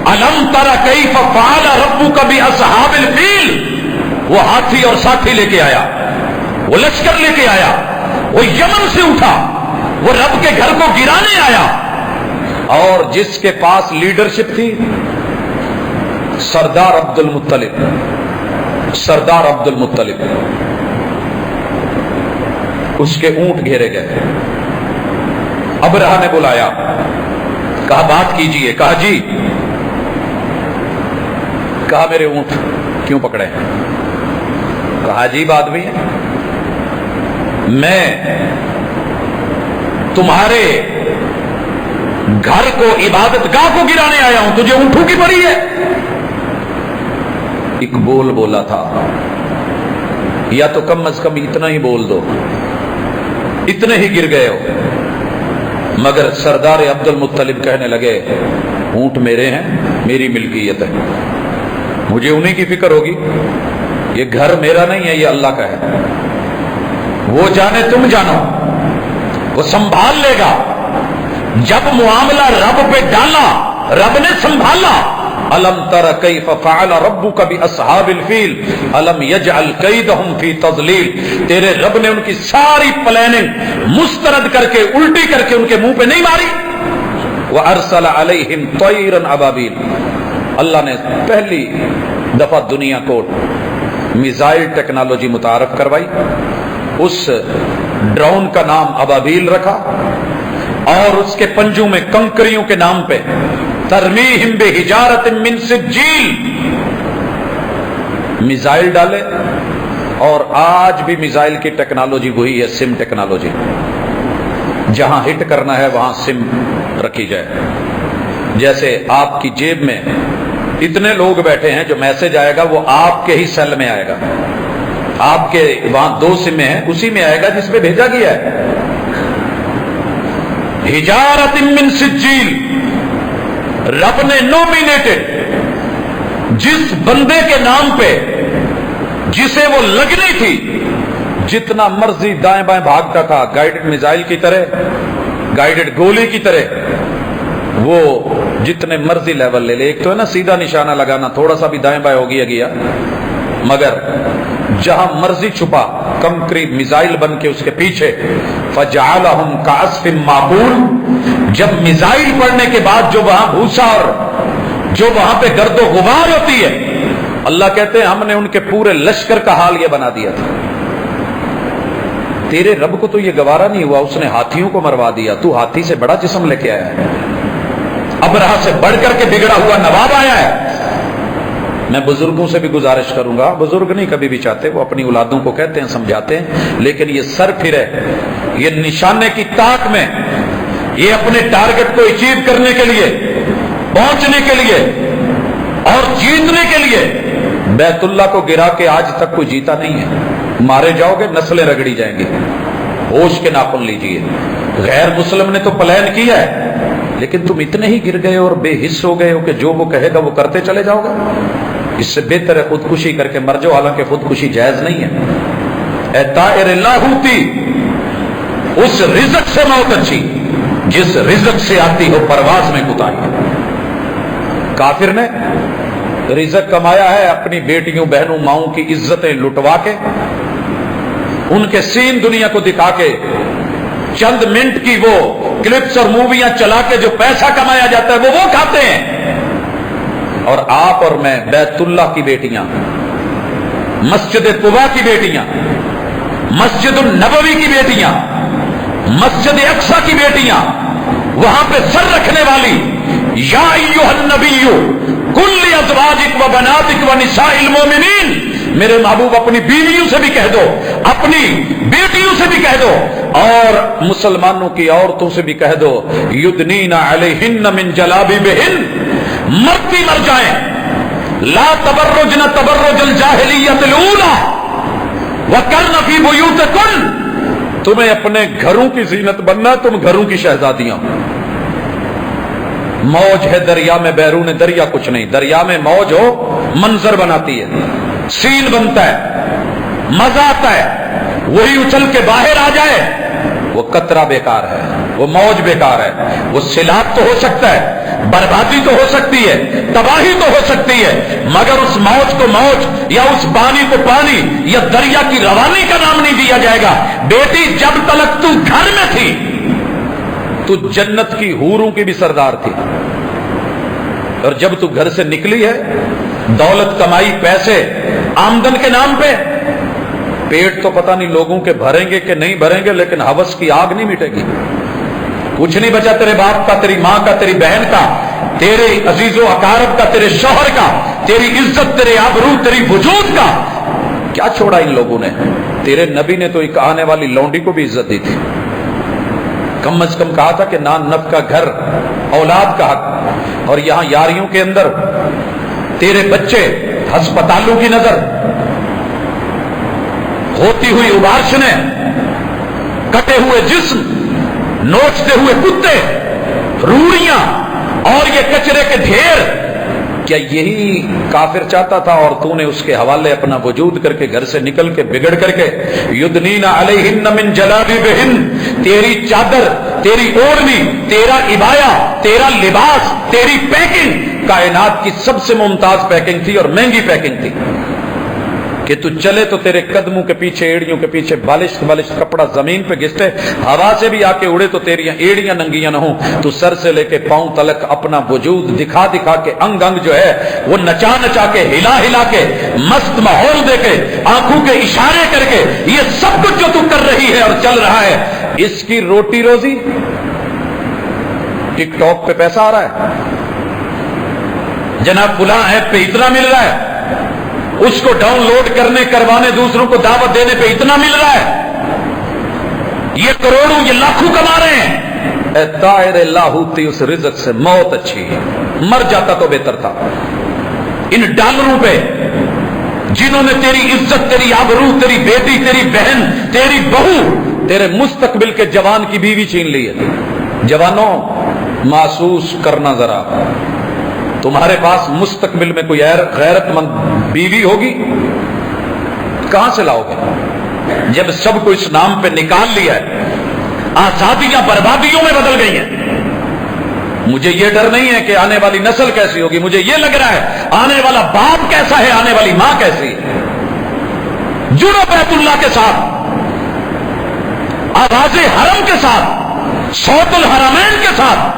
Speaker 1: الم تر کیف فعل ربک باصحاب الفیل، وہ ہاتھی اور ساتھی لے کے آیا، وہ لشکر لے کے آیا، وہ یمن سے اٹھا، وہ رب کے گھر کو گرانے آیا. اور جس کے پاس لیڈرشپ تھی سردار عبد المطلب، سردار عبد المطلب، اس کے اونٹ گھیرے گئے. ابرہہ نے بلایا، کہا بات کیجئے. کہا جی. کہا میرے اونٹ کیوں پکڑے؟ کہا عجیب آدمی ہے، میں تمہارے گھر کو عبادت گاہ کو گرانے آیا ہوں، تجھے اونٹوں کی پڑی ہے؟ ایک بول بولا تھا، یا تو کم از کم اتنا ہی بول دو، اتنے ہی گر گئے ہو. مگر سردار عبد المطلب کہنے لگے اونٹ میرے ہیں، میری ملکیت ہے، مجھے انہیں کی فکر ہوگی، یہ گھر میرا نہیں ہے، یہ اللہ کا ہے. وہ جانے تم جانو، وہ سنبھال لے گا. جب معاملہ رب پہ ڈالا، رب نے سنبھالا. الم تر کیف فعل ربک باصحاب الفیل الم یجعل کیدہم فی تضلیل. تیرے رب نے ان کی ساری پلاننگ مسترد کر کے، الٹی کر کے ان کے منہ پہ نہیں ماری. وارسل علیہم طیرا ابابیل. اللہ نے پہلی دفعہ دنیا کو میزائل ٹیکنالوجی متعارف کروائی. اس ڈرون کا نام ابابیل رکھا، اور اس کے پنجوں میں کنکریوں کے نام پہ ترمیہم بحجارۃ من سجیل میزائل ڈالے. اور آج بھی میزائل کی ٹیکنالوجی وہی ہے، سم ٹیکنالوجی. جہاں ہٹ کرنا ہے وہاں سم رکھی جائے. جیسے آپ کی جیب میں اتنے لوگ بیٹھے ہیں، جو میسج آئے گا وہ آپ کے ہی سیل میں آئے گا. آپ کے وہاں 2 سمیں ہیں، اسی میں آئے گا جس پہ بھیجا گیا ہے. حجارۃ من سجیل. رب نے نومینیٹڈ جس بندے کے نام پہ جسے وہ لگنی تھی، جتنا مرضی دائیں بائیں بھاگتا تھا، گائیڈڈ میزائل کی طرح، گائیڈڈ گولی کی طرح، وہ جتنے مرضی لیول لے لے. ایک تو ہے نا سیدھا نشانہ لگانا، تھوڑا سا بھی دائیں بائیں ہو گیا، مگر جہاں مرضی چھپا کنکری میزائل بن کے اس کے پیچھے. فجعلہم کعصف معقول. جب میزائل پڑنے کے بعد جو وہاں بھوسا اور جو وہاں پہ گرد و غبار ہوتی ہے، اللہ کہتے ہیں ہم نے ان کے پورے لشکر کا حال یہ بنا دیا تھا. تیرے رب کو تو یہ گوارا نہیں ہوا، اس نے ہاتھیوں کو مروا دیا. تو ہاتھی سے بڑا جسم لے کے آیا ہے، ابرہہ سے بڑھ کر کے بگڑا ہوا نواب آیا ہے. میں بزرگوں سے بھی گزارش کروں گا، بزرگ نہیں کبھی بھی چاہتے، وہ اپنی اولادوں کو کہتے ہیں، سمجھاتے ہیں، لیکن یہ سر پھرے، یہ نشانے کی طاق میں، یہ اپنے ٹارگٹ کو اچیو کرنے کے لیے، پہنچنے کے لیے اور جیتنے کے لیے بیت اللہ کو گرا کے آج تک کوئی جیتا نہیں ہے. مارے جاؤ گے، نسلیں رگڑی جائیں گی. ہوش کے ناخن لیجئے. غیر مسلم نے تو پلان کیا ہے، لیکن تم اتنے ہی گر گئے اور بے حس ہو گئے ہو کہ جو وہ کہے گا وہ کرتے چلے جاؤ گے. اس سے بہتر ہے خودکشی کر کے مر جاؤ، حالانکہ خودکشی جائز نہیں ہے. اے طائر لاہوتی، اس رزق سے موت اچھی جس رزق سے آتی ہو پرواز میں کوتاہی. کافر نے رزق کمایا ہے اپنی بیٹیوں بہنوں ماؤں کی عزتیں لٹوا کے، ان کے سین دنیا کو دکھا کے، چند منٹ کی وہ کلپس اور موویاں چلا کے جو پیسہ کمایا جاتا ہے وہ کھاتے ہیں. اور آپ اور میں بیت اللہ کی بیٹیاں، مسجد قباء کی بیٹیاں، مسجد النبوی کی بیٹیاں، مسجد اقصی کی بیٹیاں، وہاں پہ سر رکھنے والی، یا ایھا النبی قل لازواجک و بناتک و نساء المؤمنین، میرے محبوب اپنی بیویوں سے بھی کہہ دو، اپنی بیٹیوں سے بھی کہہ دو، اور مسلمانوں کی عورتوں سے بھی کہہ دو، یدنین علیہن من جلابیبہن، مرتی مر جائیں لا تبرجن تبرج الجاہلیت الاولی وقرن فی بیوتکن، تمہیں اپنے گھروں کی زینت بننا، تم گھروں کی شہزادیاں. موج ہے دریا میں، بیرون دریا کچھ نہیں. دریا میں موج ہو منظر بناتی ہے، سین بنتا ہے، مزہ آتا ہے. وہی اچھل کے باہر آ جائے وہ قطرہ بیکار ہے، وہ موج بیکار ہے. وہ سیلاب تو ہو سکتا ہے، بربادی تو ہو سکتی ہے، تباہی تو ہو سکتی ہے، مگر اس موج کو موج یا اس پانی کو پانی یا دریا کی روانی کا نام نہیں دیا جائے گا. بیٹی جب تلک تو گھر میں تھی تو جنت کی حوروں کی بھی سردار تھی، اور جب تو گھر سے نکلی ہے دولت کمائی پیسے آمدن کے نام پہ، پیٹ تو پتہ نہیں لوگوں کے بھریں گے کہ نہیں بھریں گے، لیکن ہوس کی آگ نہیں مٹے گی. کچھ نہیں بچا تیرے باپ کا، تیری ماں کا، تیری بہن کا، تیرے عزیز و اقارب کا، تیرے شوہر کا، تیری عزت، تیرے آبرو، تیری وجود کا. کیا چھوڑا ان لوگوں نے؟ تیرے نبی نے تو ایک آنے والی لونڈی کو بھی عزت دی تھی. کم از کم کہا تھا کہ نان نف کا گھر، اولاد کا حق، اور یہاں یاریوں کے اندر تیرے بچے ہسپتالوں کی نظر، ہوتی ہوئی ابارشنیں، کٹے ہوئے جسم، نوچتے ہوئے کتے، روڑیاں اور یہ کچرے کے ڈھیر. کیا یہی کافر چاہتا تھا اور تو نے اس کے حوالے اپنا وجود کر کے گھر سے نکل کے بگڑ کر کے یدنین علیہن من جلابیبہن، تیری چادر، تیری اوڑھنی، تیرا عبایا، تیرا لباس، تیری پیکنگ کائنات کی سب سے ممتاز پیکنگ تھی اور مہنگی پیکنگ تھی کہ تو چلے تو تیرے قدموں کے پیچھے، ایڑیوں کے پیچھے بالشت بالشت کپڑا زمین پہ گھستے، ہوا سے بھی آ کے اڑے تو تیری ایڑیاں ننگیاں نہ ہوں. تو سر سے لے کے پاؤں تلک اپنا وجود دکھا دکھا کے، انگ انگ جو ہے وہ نچا نچا کے، ہلا ہلا کے، مست ماحول دے کے، آنکھوں کے اشارے کر کے، یہ سب کچھ جو تو کر رہی ہے اور چل رہا ہے، اس کی روٹی روزی ٹک ٹاک پہ پیسہ آ رہا ہے، جناب فلاں ایپ پہ اتنا مل رہا ہے، اس کو ڈاؤن لوڈ کرنے کروانے دوسروں کو دعوت دینے پہ اتنا مل رہا ہے، یہ کروڑوں یہ لاکھوں کما رہے ہیں. اے طائر لاہوتی، اس رزق سے موت اچھی ہے، مر جاتا تو بہتر تھا. ان ڈالروں پہ جنہوں نے تیری عزت، تیری آبرو، تیری بیٹی، تیری بہن، تیری بہو، تیرے مستقبل کے جوان کی بیوی چھین لی ہے. جوانوں محسوس کرنا ذرا، تمہارے پاس مستقبل میں کوئی غیرت مند بیوی ہوگی؟ کہاں سے لاؤ گے جب سب کو اس نام پہ نکال لیا ہے؟ آزادیاں بربادیوں میں بدل گئی ہیں. مجھے یہ ڈر نہیں ہے کہ آنے والی نسل کیسی ہوگی، مجھے یہ لگ رہا ہے آنے والا باپ کیسا ہے، آنے والی ماں کیسی ہے. جڑو بیت اللہ کے ساتھ، آواز حرم کے ساتھ، صوت الحرمین کے ساتھ.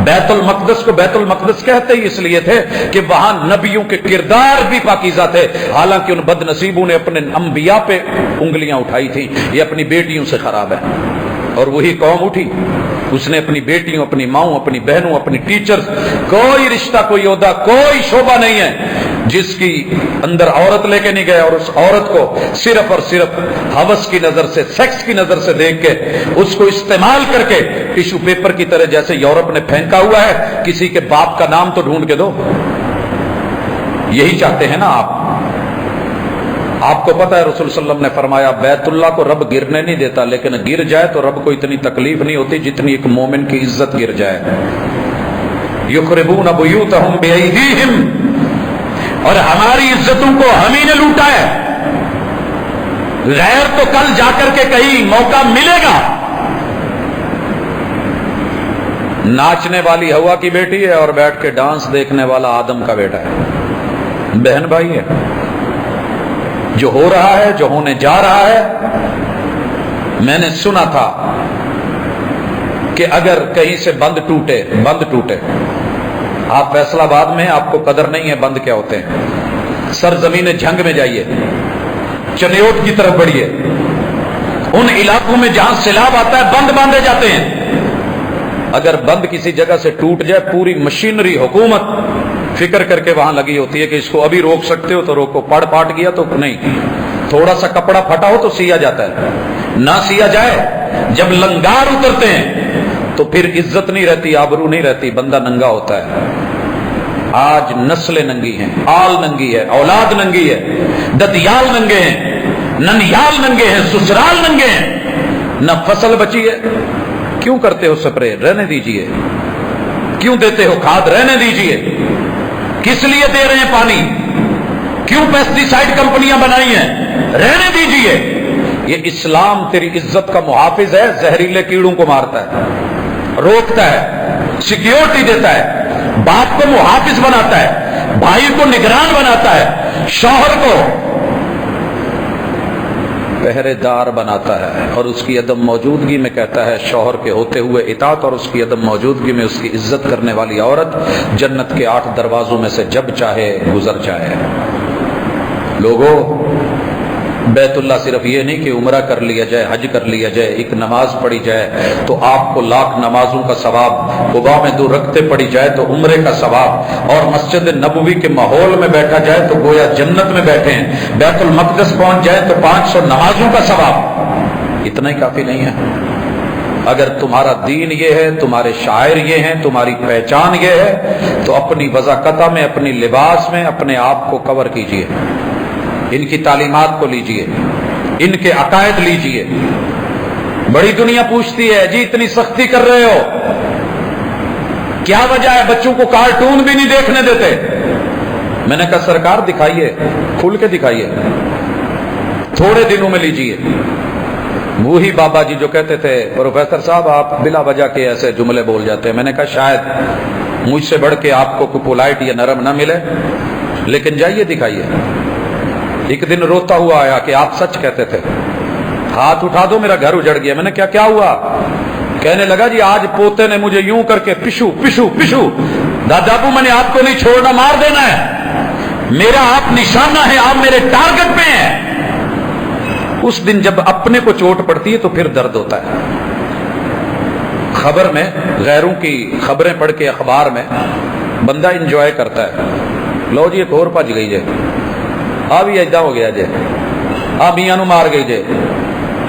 Speaker 1: بیت المقدس کو بیت المقدس کہتے ہی اس لیے تھے کہ وہاں نبیوں کے کردار بھی پاکیزہ تھے، حالانکہ ان بد نصیبوں نے اپنے انبیاء پہ انگلیاں اٹھائی تھیں. یہ اپنی بیٹیوں سے خراب ہے. اور وہی قوم اٹھی، اس نے اپنی بیٹیوں، اپنی ماؤں، اپنی بہنوں، اپنی ٹیچرز، کوئی رشتہ، کوئی عہدہ، کوئی شعبہ نہیں ہے جس کی اندر عورت لے کے نہیں گئے، اور اس عورت کو صرف اور صرف ہوس کی نظر سے، سیکس کی نظر سے دیکھ کے اس کو استعمال کر کے ٹیشو پیپر کی طرح جیسے یورپ نے پھینکا ہوا ہے. کسی کے باپ کا نام تو ڈھونڈ کے دو. یہی چاہتے ہیں نا آپ کو پتا ہے رسول صلی اللہ علیہ وسلم نے فرمایا بیت اللہ کو رب گرنے نہیں دیتا، لیکن گر جائے تو رب کو اتنی تکلیف نہیں ہوتی جتنی ایک مومن کی عزت گر جائے. یخربون بیوتہم بایدیہم، اور ہماری عزتوں کو ہم ہی نے لوٹا ہے. غیر تو کل جا کر کے کہیں موقع ملے گا. ناچنے والی ہوا کی بیٹی ہے اور بیٹھ کے ڈانس دیکھنے والا آدم کا بیٹا ہے. بہن بھائی ہے، جو ہو رہا ہے، جو ہونے جا رہا ہے. میں نے سنا تھا کہ اگر کہیں سے بند ٹوٹے، آپ فیصل آباد میں، آپ کو قدر نہیں ہے بند کیا ہوتے ہیں. سرزمین جھنگ میں جائیے، چنیوٹ کی طرف بڑھیے، ان علاقوں میں جہاں سیلاب آتا ہے بند باندھے جاتے ہیں. اگر بند کسی جگہ سے ٹوٹ جائے، پوری مشینری حکومت فکر کر کے وہاں لگی ہوتی ہے کہ اس کو ابھی روک سکتے ہو تو روکو، پاٹ گیا تو نہیں، تھوڑا سا کپڑا پھٹا ہو تو سیا جاتا ہے، نہ سیا جائے. جب لنگار اترتے ہیں تو پھر عزت نہیں رہتی، آبرو نہیں رہتی، بندہ ننگا ہوتا ہے. آج نسلیں ننگی ہیں، آل ننگی ہے، اولاد ننگی ہے، ددیال ننگے ہیں، ننیال ننگے ہیں، سسرال ننگے ہیں، نہ فصل بچی ہے۔ کیوں کرتے ہو سپرے؟ رہنے دیجئے۔ کیوں دیتے ہو کھاد؟ رہنے دیجئے۔ کس لیے دے رہے ہیں پانی؟ کیوں پیسٹی سائیڈ کمپنیاں بنائی ہیں؟ رہنے دیجئے۔ یہ اسلام تیری عزت کا محافظ ہے، زہریلے کیڑوں کو مارتا ہے، روکتا ہے، سیکیورٹی دیتا ہے، باپ کو محافظ بناتا ہے، بھائی کو نگران بناتا ہے، شوہر کو پہرے دار بناتا ہے، اور اس کی عدم موجودگی میں کہتا ہے شوہر کے ہوتے ہوئے اطاعت، اور اس کی عدم موجودگی میں اس کی عزت کرنے والی عورت جنت کے 8 دروازوں میں سے جب چاہے گزر جائے۔ لوگوں، بیت اللہ صرف یہ نہیں کہ عمرہ کر لیا جائے، حج کر لیا جائے، ایک نماز پڑھی جائے تو آپ کو 1,00,000 نمازوں کا ثواب، قباء میں 2 رکعتیں پڑھی جائے تو عمرے کا ثواب، اور مسجد نبوی کے ماحول میں بیٹھا جائے تو گویا جنت میں بیٹھے ہیں، بیت المقدس پہنچ جائے تو 500 نمازوں کا ثواب۔ اتنا ہی کافی نہیں ہے؟ اگر تمہارا دین یہ ہے، تمہارے شاعر یہ ہیں، تمہاری پہچان یہ ہے، تو اپنی وضاقتہ میں، اپنی لباس میں اپنے آپ کو کور کیجئے، ان کی تعلیمات کو لیجئے، ان کے عقائد لیجئے۔ بڑی دنیا پوچھتی ہے جی اتنی سختی کر رہے ہو، کیا وجہ ہے؟ بچوں کو کارٹون بھی نہیں دیکھنے دیتے۔ میں نے کہا سرکار دکھائیے، کھل کے دکھائیے، تھوڑے دنوں میں لیجئے۔ وہی بابا جی جو کہتے تھے پروفیسر صاحب آپ بلا وجہ کے ایسے جملے بول جاتے ہیں، میں نے کہا شاید مجھ سے بڑھ کے آپ کو کوئی پولائٹ یا نرم نہ ملے، لیکن جائیے دکھائیے۔ ایک دن روتا ہوا آیا کہ آپ سچ کہتے تھے، ہاتھ اٹھا دو میرا گھر اجڑ گیا۔ میں نے کیا ہوا؟ کہنے لگا جی آج پوتے نے مجھے یوں کر کے پشو پشو پشو، دادابو میں نے آپ کو نہیں چھوڑنا، مار دینا ہے، میرا آپ نشانہ ہے، آپ میرے ٹارگٹ پہ ہیں۔ اس دن جب اپنے کو چوٹ پڑتی ہے تو پھر درد ہوتا ہے۔ خبر میں غیروں کی خبریں پڑھ کے اخبار میں بندہ انجوائے کرتا ہے، لو جی ایک اور بج گئی جے، بھی ایجا ہو گیا جے، میاں نو مار گئی جے،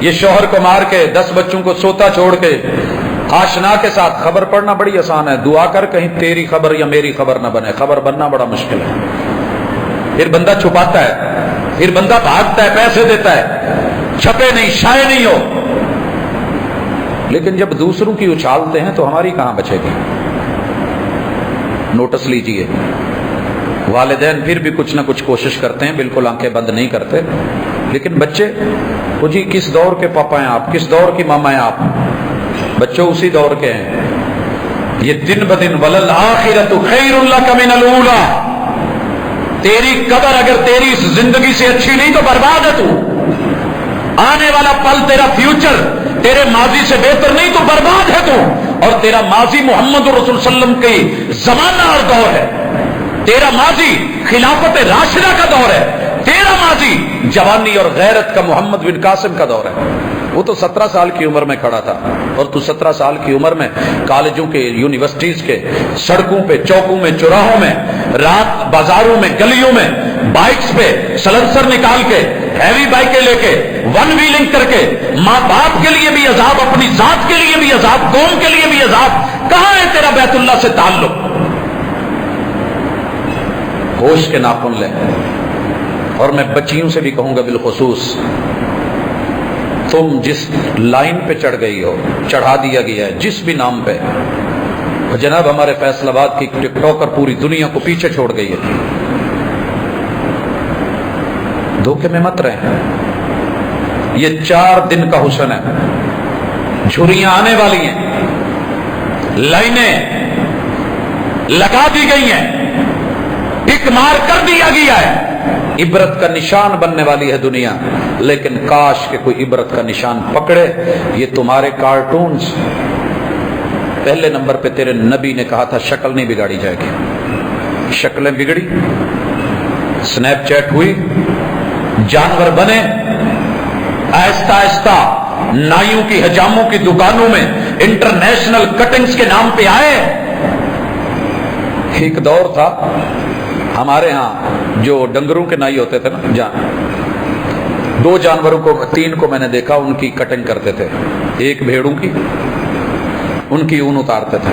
Speaker 1: یہ شوہر کو مار کے 10 بچوں کو سوتا چھوڑ کے آشنا کے ساتھ۔ خبر پڑھنا بڑی آسان ہے، دعا کر کہیں تیری خبر یا میری خبر نہ بنے، خبر بننا بڑا مشکل ہے۔ پھر بندہ چھپاتا ہے، پھر بندہ بھاگتا ہے، پیسے دیتا ہے، چھپے نہیں، شائع نہیں ہو، لیکن جب دوسروں کی اچھالتے ہیں تو ہماری کہاں بچے گی؟ نوٹس لیجئے، والدین پھر بھی کچھ نہ کچھ کوشش کرتے ہیں، بالکل آنکھیں بند نہیں کرتے، لیکن بچے وہ جی کس دور کے پاپا ہیں آپ، کس دور کی ماما ہیں آپ؟ بچوں اسی دور کے ہیں۔ یہ دن بدن وَلَلْآخِرَةُ خَيْرٌ لَكَ مِنَ الْأُولَىٰ، تیری قبر اگر تیری اس زندگی سے اچھی نہیں تو برباد ہے، تو آنے والا پل تیرا فیوچر تیرے ماضی سے بہتر نہیں تو برباد ہے تو، اور تیرا ماضی محمد رسول صلی اللہ علیہ وسلم کی زمانہ اور دور ہے، تیرا ماضی خلافت راشدہ کا دور ہے، تیرا ماضی جوانی اور غیرت کا محمد بن قاسم کا دور ہے۔ وہ تو 17 سال کی عمر میں کھڑا تھا، اور تو 17 سال کی عمر میں کالجوں کے، یونیورسٹیز کے سڑکوں پہ، چوکوں میں، چوراہوں میں، رات بازاروں میں، گلیوں میں، بائکس پہ سلنسر نکال کے، ہیوی بائکیں لے کے، ون ویلنگ کر کے، ماں باپ کے لیے بھی عذاب، اپنی ذات کے لیے بھی عذاب، قوم کے لیے بھی عذاب۔ کہاں ہے تیرا بیت اللہ سے تعلق؟ ہوش کے ناخن لیں۔ اور میں بچیوں سے بھی کہوں گا بالخصوص، تم جس لائن پہ چڑھ گئی ہو، چڑھا دیا گیا ہے جس بھی نام پہ، جناب ہمارے فیصل آباد کی ٹک ٹاکر پوری دنیا کو پیچھے چھوڑ گئی ہے، دھوکے میں مت رہیں۔ یہ 4 دن کا حسن ہے، جھریاں آنے والی ہیں، لائنیں لگا دی گئی ہیں، ٹک مار کر دیا گیا ہے، عبرت کا نشان بننے والی ہے دنیا، لیکن کاش کہ کوئی عبرت کا نشان پکڑے۔ یہ تمہارے کارٹونز، پہلے نمبر پہ تیرے نبی نے کہا تھا شکل نہیں بگاڑی جائے گی، شکلیں بگڑی، سنیپ چیٹ ہوئی، جانور بنے، آہستہ آہستہ نائیوں کی حجاموں کی دکانوں میں انٹرنیشنل کٹنگز کے نام پہ آئے۔ ایک دور تھا ہمارے ہاں جو ڈنگروں کے نائی ہوتے تھے نا، 2 جانوروں کو 3 کو میں نے دیکھا، ان کی کٹنگ کرتے تھے، ایک بھیڑوں کی، ان کی اون اتارتے تھے،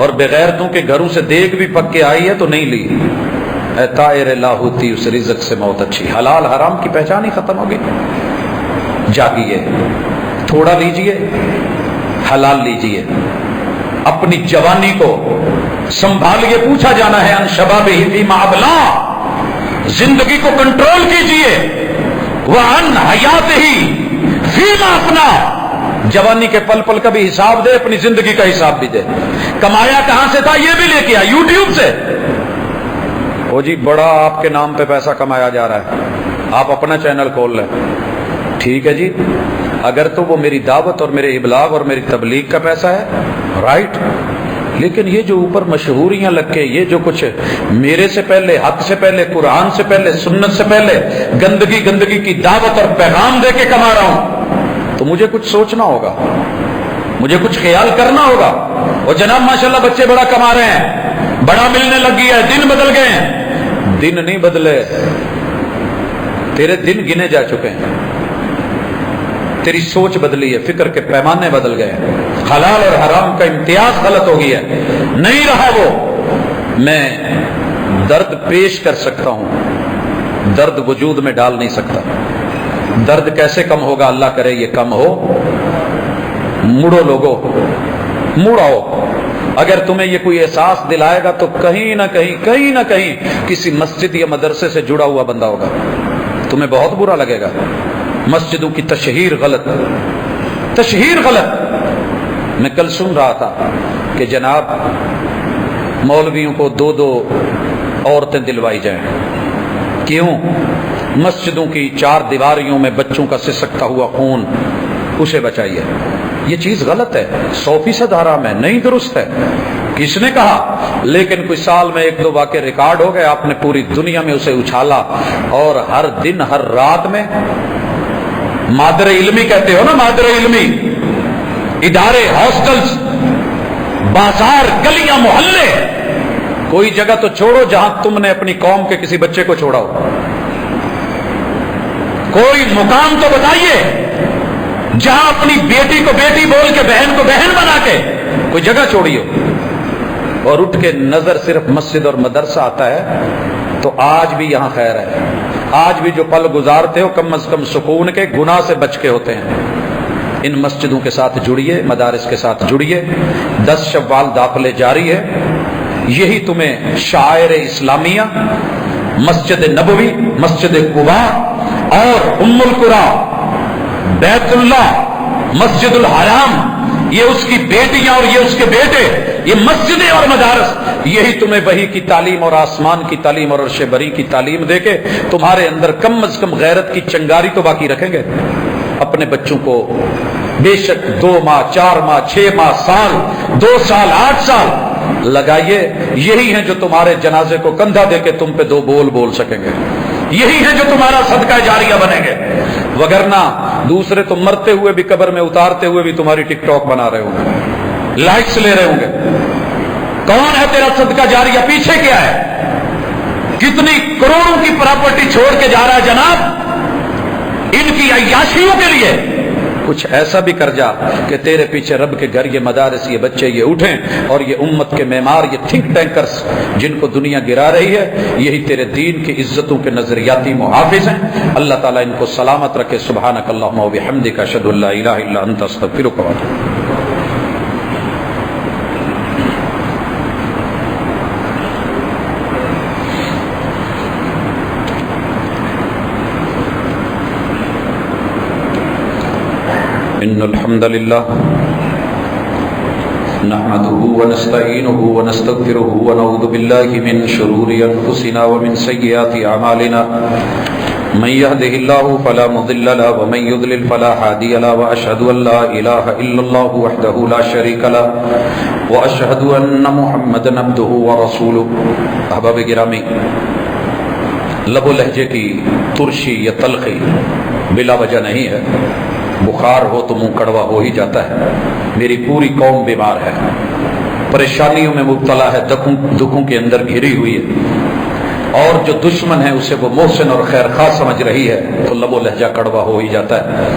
Speaker 1: اور بغیرتوں کے گھروں سے دیگ بھی پک کے آئی ہے تو نہیں لی۔ اے طائر لاہوتی، اس رزق سے موت اچھی۔ حلال حرام کی پہچان ہی ختم ہوگی۔ جاگیے، تھوڑا لیجئے، حلال لیجئے، اپنی جوانی کو سنبھالیے۔ پوچھا جانا ہے ان شبابہ فیما ابلا، زندگی کو کنٹرول کیجئے۔ وَعَنْ حَيَاتِهِ فِيمَا أَفْنَىٰ، جوانی کے پل پل کا بھی حساب دے، اپنی زندگی کا حساب بھی دے۔ کمایا کہاں سے تھا یہ بھی لے کے آیا، یوٹیوب سے۔ وہ جی بڑا آپ کے نام پہ پیسہ کمایا جا رہا ہے، آپ اپنا چینل کھول لیں، ٹھیک ہے جی، اگر تو وہ میری دعوت اور میرے ابلاغ اور میری تبلیغ کا پیسہ ہے، رائٹ، لیکن یہ جو اوپر مشہوریاں لگ کے، یہ جو کچھ میرے سے پہلے، حق سے پہلے، قرآن سے پہلے، سنت سے پہلے گندگی کی دعوت اور پیغام دے کے کما رہا ہوں، تو مجھے کچھ سوچنا ہوگا، مجھے کچھ خیال کرنا ہوگا۔ اور جناب ماشاءاللہ بچے بڑا کما رہے ہیں، بڑا ملنے لگی ہے، دن بدل گئے ہیں۔ دن نہیں بدلے، تیرے دن گنے جا چکے ہیں، تیری سوچ بدلی ہے، فکر کے پیمانے بدل گئے ہیں، حلال اور حرام کا امتیاز غلط ہو گیا ہے، نہیں رہا وہ۔ میں درد پیش کر سکتا ہوں، درد وجود میں ڈال نہیں سکتا۔ درد کیسے کم ہوگا؟ اللہ کرے یہ کم ہو۔ مڑو لوگو، مڑاؤ۔ اگر تمہیں یہ کوئی احساس دلائے گا تو کہیں نہ کہیں کسی مسجد یا مدرسے سے جڑا ہوا بندہ ہوگا، تمہیں بہت برا لگے گا۔ مسجدوں کی تشہیر غلط، تشہیر غلط۔ میں کل سن رہا تھا کہ جناب مولویوں کو 2 عورتیں دلوائی جائیں، کیوں؟ مسجدوں کی 4 دیواریوں میں بچوں کا سسکتا ہوا خون، اسے بچائیے۔ یہ چیز غلط ہے، 100% حرام ہے، نہیں درست ہے۔ کس نے کہا؟ لیکن کوئی سال میں 1-2 واقعے ریکارڈ ہو گئے، آپ نے پوری دنیا میں اسے اچھالا، اور ہر دن ہر رات میں مادر علمی کہتے ہو نا، مادر علمی، ادارے، ہاسٹلز، بازار، گلیاں، محلے، کوئی جگہ تو چھوڑو جہاں تم نے اپنی قوم کے کسی بچے کو چھوڑا ہو، کوئی مقام تو بتائیے جہاں اپنی بیٹی کو بیٹی بول کے، بہن کو بہن بنا کے کوئی جگہ چھوڑی ہو۔ اور اٹھ کے نظر صرف مسجد اور مدرسہ آتا ہے تو آج بھی یہاں خیر ہے، آج بھی جو پل گزارتے ہو کم از کم سکون کے، گناہ سے بچ کے ہوتے ہیں۔ ان مسجدوں کے ساتھ جڑیے، مدارس کے ساتھ جڑیے۔ 10 شوال داخلے جاری ہے، یہی تمہیں شاعر اسلامیہ، مسجد نبوی، مسجد قباء اور ام القری، بیت اللہ، مسجد الحرام، یہ اس کی بیٹیاں اور یہ اس کے بیٹے، یہ مسجدیں اور مدارس، یہی تمہیں وحی کی تعلیم اور آسمان کی تعلیم اور عرش بری کی تعلیم دے کے تمہارے اندر کم از کم غیرت کی چنگاری تو باقی رکھیں گے۔ اپنے بچوں کو بے شک 2 ماہ، 4 ماہ، 6 ماہ، سال، 2 سال، 8 سال لگائیے، یہی ہیں جو تمہارے جنازے کو کندھا دے کے تم پہ 2 بول بول سکیں گے، یہی ہیں جو تمہارا صدقہ جاریہ بنیں گے۔ وگرنہ دوسرے تو مرتے ہوئے بھی، قبر میں اتارتے ہوئے بھی تمہاری ٹک ٹاک بنا رہے ہوں گے، لائکس لے رہے ہوں گے۔ کون ہے تیرا صدقہ جاریہ؟ پیچھے کیا ہے؟ کتنی کروڑوں کی پراپرٹی چھوڑ کے جا رہا ہے جناب، ان کی عیاشیوں کے لیے۔ کچھ ایسا بھی کر جا کہ تیرے پیچھے رب کے گھر، یہ مدارس، یہ بچے یہ اٹھیں، اور یہ امت کے معمار، یہ تھنک ٹینکرز جن کو دنیا گرا رہی ہے، یہی تیرے دین کی عزتوں کے نظریاتی محافظ ہیں۔ اللہ تعالیٰ ان کو سلامت رکھے۔ سبحانک اللہم و بحمدک، اشہد ان لا الہ الا انت، استغفرک و اتوب الیک۔ إن الحمد لله نحمده ونستعينه ونستغفره ونعوذ بالله من شرور أنفسنا ومن سيئات أعمالنا من يهده الله فلا مضل له ومن يضلل فلا هادي له وأشهد أن لا إله إلا الله وحده لا شريك له وأشهد أن محمدا عبده ورسوله۔ احباب گرامی، لب و لہجے کی ترشی یا تلخی بلا وجہ نہیں ہے، بخار ہو تو منہ کڑوا ہو ہی جاتا ہے۔ میری پوری قوم بیمار ہے، پریشانیوں میں مبتلا ہے، دکھوں کے اندر گھری ہوئی ہے، اور جو دشمن ہے اسے وہ محسن اور خیر خواہ سمجھ رہی ہے، تو لب و لہجہ کڑوا ہو ہی جاتا ہے۔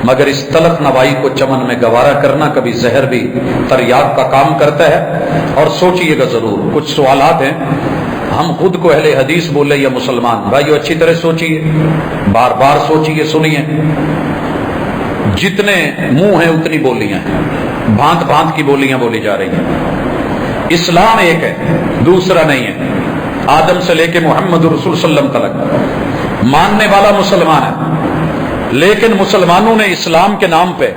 Speaker 1: مگر اس تلخ نوائی کو چمن میں گوارا کرنا کبھی زہر بھی تریاق کا کام کرتا ہے۔ اور سوچئے گا ضرور. کچھ سوالات ہیں، ہم خود کو اہل حدیث بولے یا مسلمان. بھائیو اچھی طرح سوچئے، بار بار سوچئے، سنیے. جتنے منہ ہیں اتنی بولیاں ہیں، بھانت بھانت کی بولیاں بولی جا رہی ہیں. اسلام ایک ہے، دوسرا نہیں ہے. آدم سے لے کے محمد رسول صلی اللہ علیہ وسلم تک ماننے والا مسلمان ہے، لیکن مسلمانوں نے اسلام کے نام پہ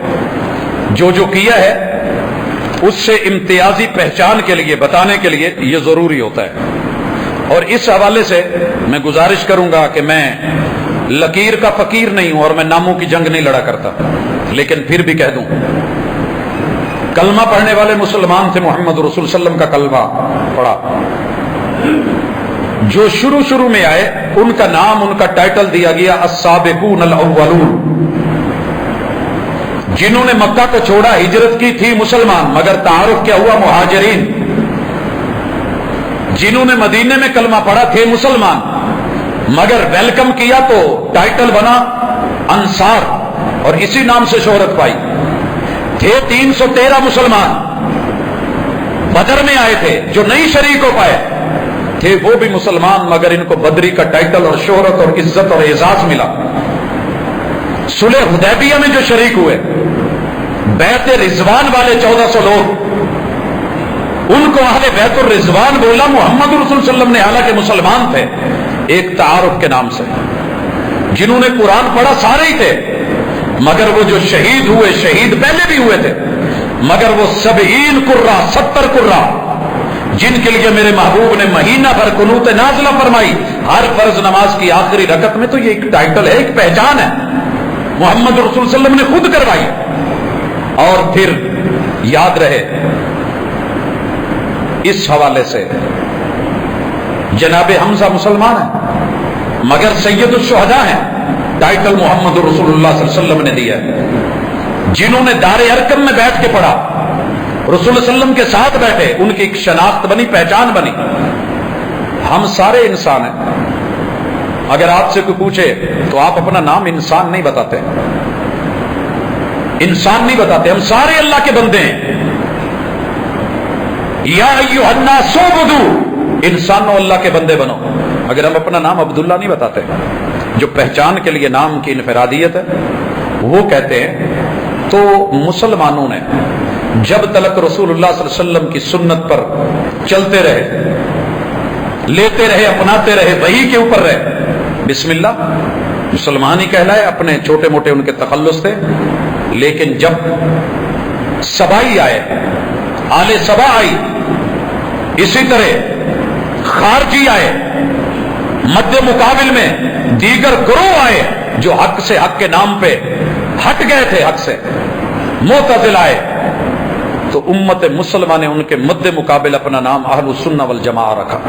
Speaker 1: جو کیا ہے اس سے امتیازی پہچان کے لیے بتانے کے لیے یہ ضروری ہوتا ہے. اور اس حوالے سے میں گزارش کروں گا کہ میں لکیر کا فقیر نہیں ہوں اور میں ناموں کی جنگ نہیں لڑا کرتا، لیکن پھر بھی کہہ دوں، کلمہ پڑھنے والے مسلمان تھے، محمد رسول صلی اللہ علیہ وسلم کا کلمہ پڑھا. جو شروع میں آئے ان کا نام، ان کا ٹائٹل دیا گیا السابقون الاولون. جنہوں نے مکہ کو چھوڑا، ہجرت کی تھی مسلمان، مگر تعارف کیا ہوا مہاجرین. جنہوں نے مدینے میں کلمہ پڑھا تھے مسلمان، مگر ویلکم کیا تو ٹائٹل بنا انصار، اور اسی نام سے شہرت پائی. تھے 313 مسلمان، بدر میں آئے تھے جو نہیں شریک ہو پائے تھے، وہ بھی مسلمان، مگر ان کو بدری کا ٹائٹل اور شہرت اور عزت اور اعزاز ملا. صلح حدیبیہ میں جو شریک ہوئے، بیعت رضوان والے 1400 لوگ، ان کو اہل بیت الرضوان بولا محمد رسول صلی اللہ علیہ وسلم نے، حالانکہ مسلمان تھے، ایک تعارف کے نام سے. جنہوں نے قرآن پڑھا سارے ہی تھے، مگر وہ جو شہید ہوئے، شہید پہلے بھی ہوئے تھے، مگر وہ 70 قرہ جن کے لیے میرے محبوب نے مہینہ بھر قنوت نازلہ فرمائی ہر فرض نماز کی آخری رکعت میں. تو یہ ایک ٹائٹل ہے، ایک پہچان ہے، محمد رسول صلی اللہ علیہ وسلم نے خود کروائی. اور پھر یاد رہے اس حوالے سے جناب حمزہ مسلمان ہیں، مگر سید الشہداء ہیں. ٹائٹل محمد رسول اللہ صلی اللہ علیہ وسلم نے دیا ہے. جنہوں نے دار ارقم میں بیٹھ کے پڑھا، رسول اللہ علیہ وسلم کے ساتھ بیٹھے، ان کی ایک شناخت بنی، پہچان بنی. ہم سارے انسان ہیں. اگر آپ سے کوئی پوچھے تو آپ اپنا نام انسان نہیں بتاتے، انسان نہیں بتاتے. ہم سارے اللہ کے بندے ہیں. یا ایھا الناس اعبدوا، انسانوں اللہ کے بندے بنو. اگر ہم اپنا نام عبداللہ نہیں بتاتے، جو پہچان کے لیے نام کی انفرادیت ہے وہ کہتے ہیں، تو مسلمانوں نے جب تلک رسول اللہ صلی اللہ علیہ وسلم کی سنت پر چلتے رہے، لیتے رہے، اپناتے رہے، وحی کے اوپر رہے، بسم اللہ مسلمان ہی کہلائے. اپنے چھوٹے موٹے ان کے تخلص تھے. لیکن جب سبائی آئے، آل سبا آئی، اسی طرح خارجی آئے، مد مقابل میں دیگر گروہ آئے جو حق سے، حق کے نام پہ ہٹ گئے تھے حق سے، معتزل آئے، تو امت مسلمہ نے ان کے مد مقابل اپنا نام اہل السنہ والجماعہ رکھا.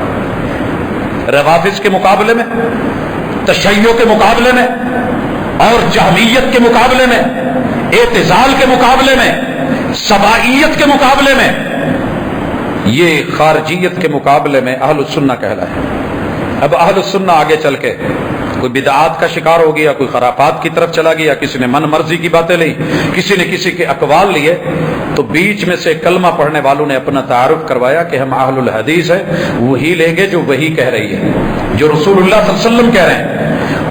Speaker 1: روافض کے مقابلے میں، تشیع کے مقابلے میں، اور جہمیت کے مقابلے میں، اعتزال کے مقابلے میں، سبائیت کے مقابلے میں، یہ خارجیت کے مقابلے میں اہل السنہ کہلائے. اب اہل السنہ آگے چل کے کوئی بدعات کا شکار ہو گیا، کوئی خرافات کی طرف چلا گیا، کسی نے من مرضی کی باتیں لی، کسی نے کسی کے اقوال لیے، تو بیچ میں سے کلمہ پڑھنے والوں نے اپنا تعارف کروایا کہ ہم اہل الحدیث ہیں، وہی لیں گے جو وہی کہہ رہی ہے، جو رسول اللہ صلی اللہ علیہ وسلم کہہ رہے ہیں.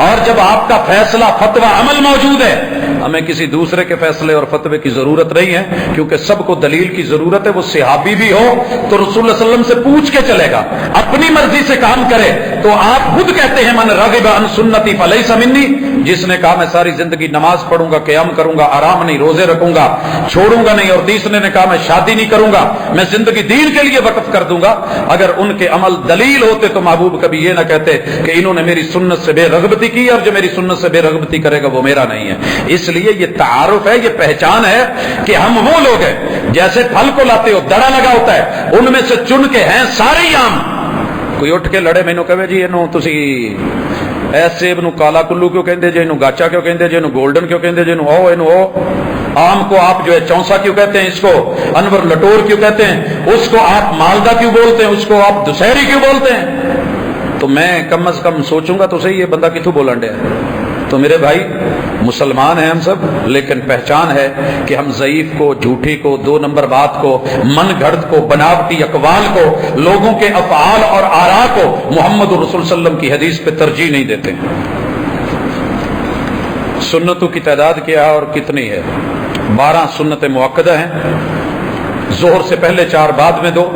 Speaker 1: اور جب آپ کا فیصلہ، فتویٰ، عمل موجود ہے، ہمیں کسی دوسرے کے فیصلے اور فتوے کی ضرورت نہیں ہے، کیونکہ سب کو دلیل کی ضرورت ہے. وہ صحابی بھی ہو تو رسول اللہ صلی اللہ علیہ وسلم سے پوچھ کے چلے گا، اپنی مرضی سے کام کرے تو آپ خود کہتے ہیں من رغب عن سنتی فلیس منی. جس نے کہا میں ساری زندگی نماز پڑھوں گا، قیام کروں گا، آرام نہیں، روزے رکھوں گا، چھوڑوں گا نہیں، اور تیسرے نے کہا میں شادی نہیں کروں گا، میں زندگی دین کے لیے وقف کر دوں گا، اگر ان کے عمل دلیل ہوتے تو محبوب کبھی یہ نہ کہتے کہ انہوں نے میری سنت سے بے رغبتی کی، اور جو میری سنت سے بے رغبتی کرے گا وہ میرا نہیں ہے. اس لیے یہ تعارف ہے، یہ پہچان ہے کہ ہم وہ لوگ ہیں. جیسے پھل کو لاتے ہو، دڑا لگا ہوتا ہے، ان میں سے چن کے ہیں سارے آم. کوئی اٹھ کے لڑے مینوں کہے جی اینو تسی ایس سیب نو کالا کلو کیوں کہندے جے، اینو گاچا کیوں کہندے جے، اینو گولڈن کیوں کہندے جے، اینو آم کو آپ جو ہے چونسا کیوں کہتے ہیں، اس کو انور لٹور کیوں کہتے ہیں، اس کو آپ مالدہ کیوں بولتے ہیں، اس کو آپ دسہری کیوں بولتے ہیں. تو میں کم از کم سوچوں گا تو صحیح یہ بندہ کتوں بولن ڈیا ہے. تو میرے بھائی مسلمان ہیں ہم سب، لیکن پہچان ہے کہ ہم ضعیف کو، جھوٹی کو، 2 نمبر بات کو، من گھڑت کو، بناوٹی اقوال کو، لوگوں کے افعال اور آراء کو محمد رسول صلی اللہ علیہ وسلم کی حدیث پہ ترجیح نہیں دیتے۔ سنتوں کی تعداد کیا ہے اور کتنی ہے؟ 12 سنت مؤکدہ ہیں، ظہر سے پہلے 4، بعد میں 2،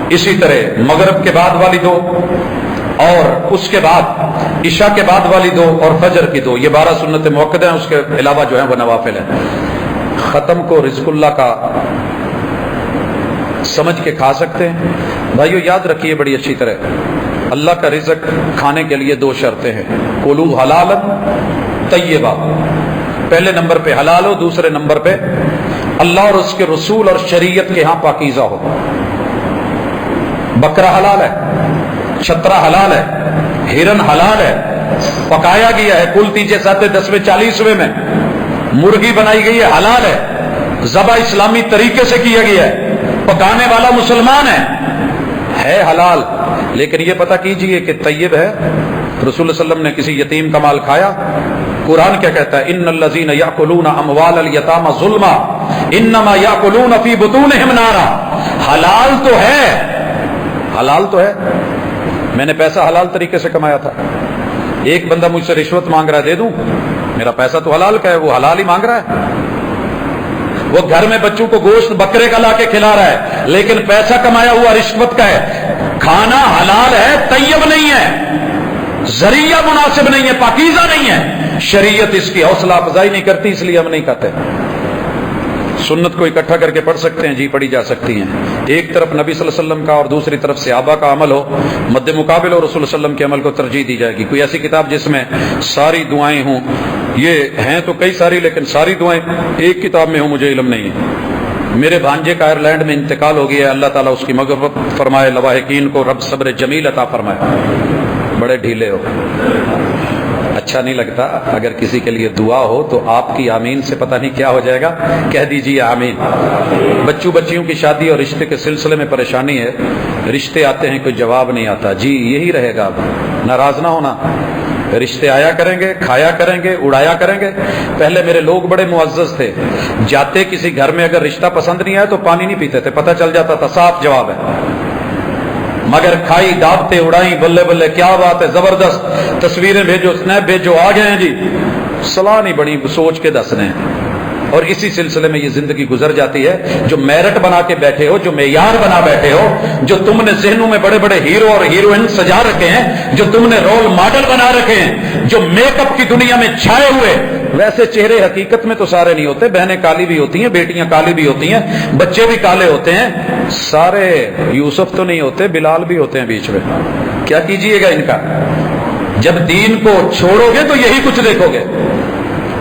Speaker 1: اسی طرح مغرب کے بعد والی 2، اور اس کے بعد عشاء کے بعد والی 2، اور فجر کی 2۔ یہ 12 سنت مؤکدہ ہیں، اس کے علاوہ جو ہیں وہ نوافل ہیں۔ ختم کو رزق اللہ کا سمجھ کے کھا سکتے ہیں؟ بھائیو یاد رکھیے بڑی اچھی طرح، اللہ کا رزق کھانے کے لیے 2 شرطیں ہیں، کلو حلالا طیبا، پہلے نمبر پہ حلال ہو، دوسرے نمبر پہ اللہ اور اس کے رسول اور شریعت کے ہاں پاکیزہ ہو۔ بکرا حلال ہے، چھترا حلال ہے، ہرن حلال ہے، پکایا گیا ہے، کل تیجے ساتھ 10ویں 40ویں میں مرغی بنائی گئی ہے، حلال ہے، ذبح اسلامی طریقے سے کیا گیا ہے، پکانے والا مسلمان ہے حلال، لیکن یہ پتہ کیجئے کہ طیب ہے۔ رسول اللہ صلی اللہ علیہ وسلم نے کسی یتیم کا مال کھایا، قرآن کیا کہتا ہے؟ ان الذین یاکلون اموال الیتامی ظلما انما یاکلون فی بطونہم نارا۔ حلال تو ہے، حلال تو ہے، میں نے پیسہ حلال طریقے سے کمایا تھا۔ ایک بندہ مجھ سے رشوت مانگ رہا ہے، دے دوں؟ میرا پیسہ تو حلال کا ہے، وہ حلال ہی مانگ رہا ہے۔ وہ گھر میں بچوں کو گوشت بکرے کا لا کے کھلا رہا ہے، لیکن پیسہ کمایا ہوا رشوت کا ہے۔ کھانا حلال ہے، طیب نہیں ہے، ذریعہ مناسب نہیں ہے، پاکیزہ نہیں ہے، شریعت اس کی حوصلہ افزائی نہیں کرتی، اس لیے ہم نہیں کھاتے۔ سنت کو اکٹھا کر کے پڑھ سکتے ہیں جی، پڑھی جا سکتی ہیں۔ ایک طرف نبی صلی اللہ علیہ وسلم کا اور دوسری طرف صحابہ کا عمل ہو، مد مقابل اور رسول صلی اللہ علیہ وسلم کے عمل کو ترجیح دی جائے گی۔ کوئی ایسی کتاب جس میں ساری دعائیں ہوں، یہ ہیں تو کئی ساری، لیکن ساری دعائیں ایک کتاب میں ہوں، مجھے علم نہیں ہے۔ میرے بھانجے کا آئرلینڈ میں انتقال ہو گیا ہے، اللہ تعالیٰ اس کی مغفرت فرمائے، لواحقین کو رب صبر جمیل عطا فرمائے۔ بڑے ڈھیلے ہو، اچھا نہیں لگتا اگر کسی کے لیے دعا ہو تو آپ کی آمین سے پتہ نہیں کیا ہو جائے گا، کہہ دیجئے آمین۔ بچوں بچیوں کی شادی اور رشتے کے سلسلے میں پریشانی ہے، رشتے آتے ہیں کوئی جواب نہیں آتا، جی یہی رہے گا، ناراض نہ ہونا، رشتے آیا کریں گے، کھایا کریں گے، اڑایا کریں گے۔ پہلے میرے لوگ بڑے معزز تھے، جاتے کسی گھر میں اگر رشتہ پسند نہیں آیا تو پانی نہیں پیتے تھے، پتہ چل جاتا تھا صاف جواب ہے، مگر کھائی دعوتیں اڑائی، بلے بلے کیا بات ہے، زبردست، تصویریں بھیجو، سنیپ بھیجو، آ گئے ہیں جی، صلاح نہیں بڑی سوچ کے دسنے ہیں۔ اور اسی سلسلے میں یہ زندگی گزر جاتی ہے۔ جو میرٹ بنا کے بیٹھے ہو، جو معیار بنا بیٹھے ہو، جو تم نے ذہنوں میں بڑے بڑے ہیرو اور ہیروئن سجا رکھے ہیں، جو تم نے رول ماڈل بنا رکھے ہیں، جو میک اپ کی دنیا میں چھائے ہوئے، ویسے چہرے حقیقت میں تو سارے نہیں ہوتے، بہنیں کالی بھی ہوتی ہیں، بیٹیاں کالی بھی ہوتی ہیں، بچے بھی کالے ہوتے ہیں، سارے یوسف تو نہیں ہوتے، بلال بھی ہوتے ہیں بیچ میں۔ کیا کیجئے گا ان کا؟ جب دین کو چھوڑو گے تو یہی کچھ دیکھو گے۔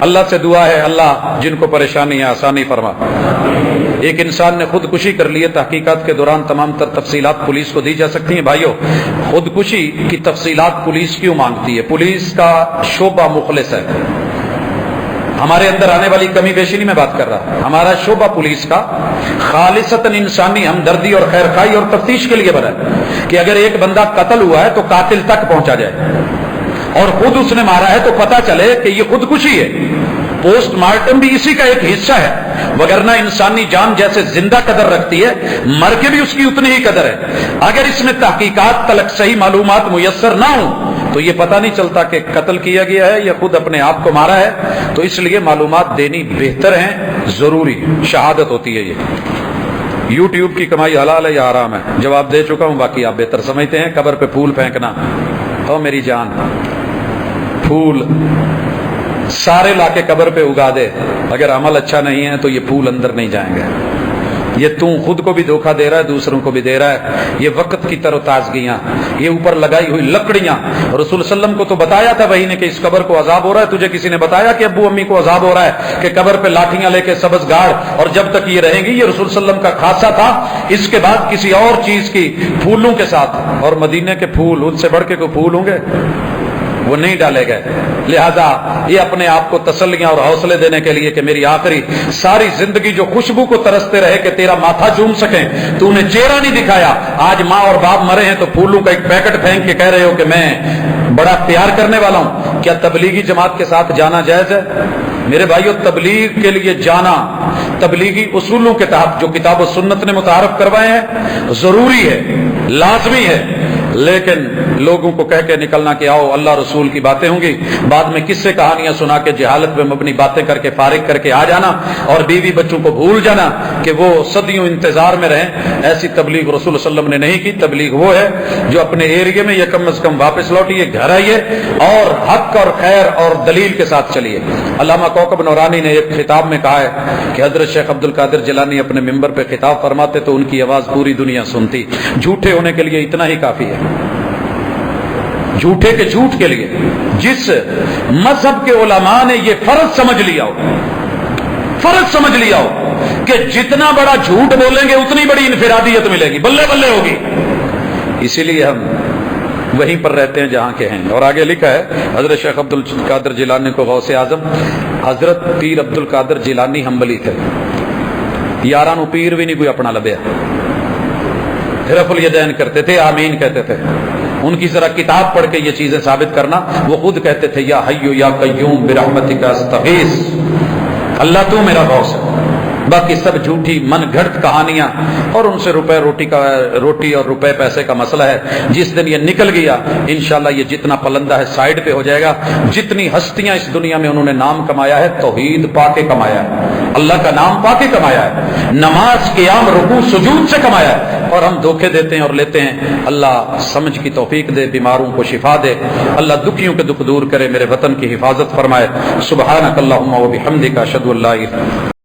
Speaker 1: اللہ سے دعا ہے اللہ جن کو پریشانی ہے آسانی فرما۔ ایک انسان نے خودکشی کر لی ہے، تحقیقات کے دوران تمام تر تفصیلات پولیس کو دی جا سکتی ہیں۔ بھائیو، خودکشی کی تفصیلات پولیس کیوں مانگتی ہے؟ پولیس کا شعبہ مخلص ہے، ہمارے اندر آنے والی کمی بیشی نہیں میں بات کر رہا، ہمارا شعبہ پولیس کا خالصتاً انسانی ہمدردی اور خیرخواہی اور تفتیش کے لیے بنا ہے کہ اگر ایک بندہ قتل ہوا ہے تو قاتل تک پہنچا جائے، اور خود اس نے مارا ہے تو پتہ چلے کہ یہ خودکشی ہے۔ پوسٹ مارٹم بھی اسی کا ایک حصہ ہے، وگرنہ انسانی جان جیسے زندہ قدر رکھتی ہے، مر کے بھی اس کی اتنی ہی قدر ہے۔ اگر اس میں تحقیقات تلک صحیح معلومات میسر نہ ہوں تو یہ پتہ نہیں چلتا کہ قتل کیا گیا ہے یا خود اپنے آپ کو مارا ہے، تو اس لیے معلومات دینی بہتر ہیں، ضروری شہادت ہوتی ہے۔ یہ یوٹیوب کی کمائی حلال ہے یا حرام ہے؟ جواب دے چکا ہوں، باقی آپ بہتر سمجھتے ہیں۔ قبر پہ پھول پھینکنا، او میری جان، پھول سارے لا کے قبر پہ اگا دے، اگر عمل اچھا نہیں ہے تو یہ پھول اندر نہیں جائیں گے۔ یہ تم خود کو بھی دھوکہ دے رہا ہے، دوسروں کو بھی دے رہا ہے۔ یہ وقت کی تر و تازگیاں، یہ اوپر لگائی ہوئی لکڑیاں، رسول صلی اللہ علیہ وسلم کو تو بتایا تھا وہی نے کہ اس قبر کو عذاب ہو رہا ہے، تجھے کسی نے بتایا کہ ابو امی کو عذاب ہو رہا ہے کہ قبر پہ لاٹھیاں لے کے سبز گاڑ، اور جب تک یہ رہیں گی، یہ رسول صلی اللہ علیہ وسلم کا خاصہ تھا۔ اس کے بعد کسی اور چیز کی پھولوں کے ساتھ، اور مدینے کے پھول ان سے بڑھ کے کوئی پھول ہوں گے؟ وہ نہیں ڈالے گئے۔ لہذا یہ اپنے آپ کو تسلیاں اور حوصلے دینے کے لیے کہ میری آخری ساری زندگی جو خوشبو کو ترستے رہے کہ تیرا ماتھا چوم سکیں، تو نے چہرہ نہیں دکھایا، آج ماں اور باپ مرے ہیں تو پھولوں کا ایک پیکٹ پھینک کے کہہ رہے ہو کہ میں بڑا پیار کرنے والا ہوں۔ کیا تبلیغی جماعت کے ساتھ جانا جائز ہے؟ میرے بھائیو، تبلیغ کے لیے جانا تبلیغی اصولوں کے تحت جو کتاب و سنت نے متعارف کروائے ہیں ضروری ہے، لازمی ہے، لیکن لوگوں کو کہہ کے نکلنا کہ آؤ اللہ رسول کی باتیں ہوں گی، بعد میں قصے کہانیاں سنا کے جہالت میں مبنی باتیں کر کے فارغ کر کے آ جانا اور بیوی بچوں کو بھول جانا کہ وہ صدیوں انتظار میں رہیں، ایسی تبلیغ رسول صلی اللہ علیہ وسلم نے نہیں کی۔ تبلیغ وہ ہے جو اپنے ایریے میں یا کم از کم واپس لوٹیے، گھر آئیے اور حق اور خیر اور دلیل کے ساتھ چلیے۔ علامہ کوکب نورانی نے ایک خطاب میں کہا ہے کہ حضرت شیخ عبد القادر جیلانی اپنے ممبر پہ خطاب فرماتے تو ان کی آواز پوری دنیا سنتی۔ جھوٹے ہونے کے لیے اتنا ہی کافی ہے، جھوٹے کے جھوٹ کے لیے۔ جس مذہب کے علماء نے یہ فرض سمجھ لیا ہو کہ جتنا بڑا جھوٹ بولیں گے اتنی بڑی انفرادیت ملے گی، بلے بلے ہوگی، اسی لیے ہم وہیں پر رہتے ہیں جہاں کے ہیں۔ اور آگے لکھا ہے حضرت شیخ عبد القادر جیلانی کو غوث اعظم حضرت پیر عبد القادر جیلانی حنبلی تھے، یاراں نو پیر بھی نہیں کوئی اپنا لبیا، رفع الیدین کرتے تھے، آمین کہتے تھے۔ ان کی ذرا کتاب پڑھ کے یہ چیزیں ثابت کرنا، وہ خود کہتے تھے یا حی یا قیوم برحمتک استغیث، اللہ تو میرا غوث ہے۔ باقی سب جھوٹی من گھڑت کہانیاں، اور ان سے روٹی اور روپے پیسے کا مسئلہ ہے۔ جس دن یہ نکل گیا انشاءاللہ یہ جتنا پلندہ ہے سائیڈ پہ ہو جائے گا۔ جتنی ہستیاں اس دنیا میں انہوں نے نام کمایا ہے توحید پا کے کمایا ہے، اللہ کا نام پا کے کمایا ہے، نماز قیام رکوع سجود سے کمایا ہے، اور ہم دھوکے دیتے ہیں اور لیتے ہیں۔ اللہ سمجھ کی توفیق دے، بیماروں کو شفا دے، اللہ دکھیوں کے دکھ دور کرے، میرے وطن کی حفاظت فرمائے۔ سبحانک اللہم و بحمدک، اشہد ان لا الہ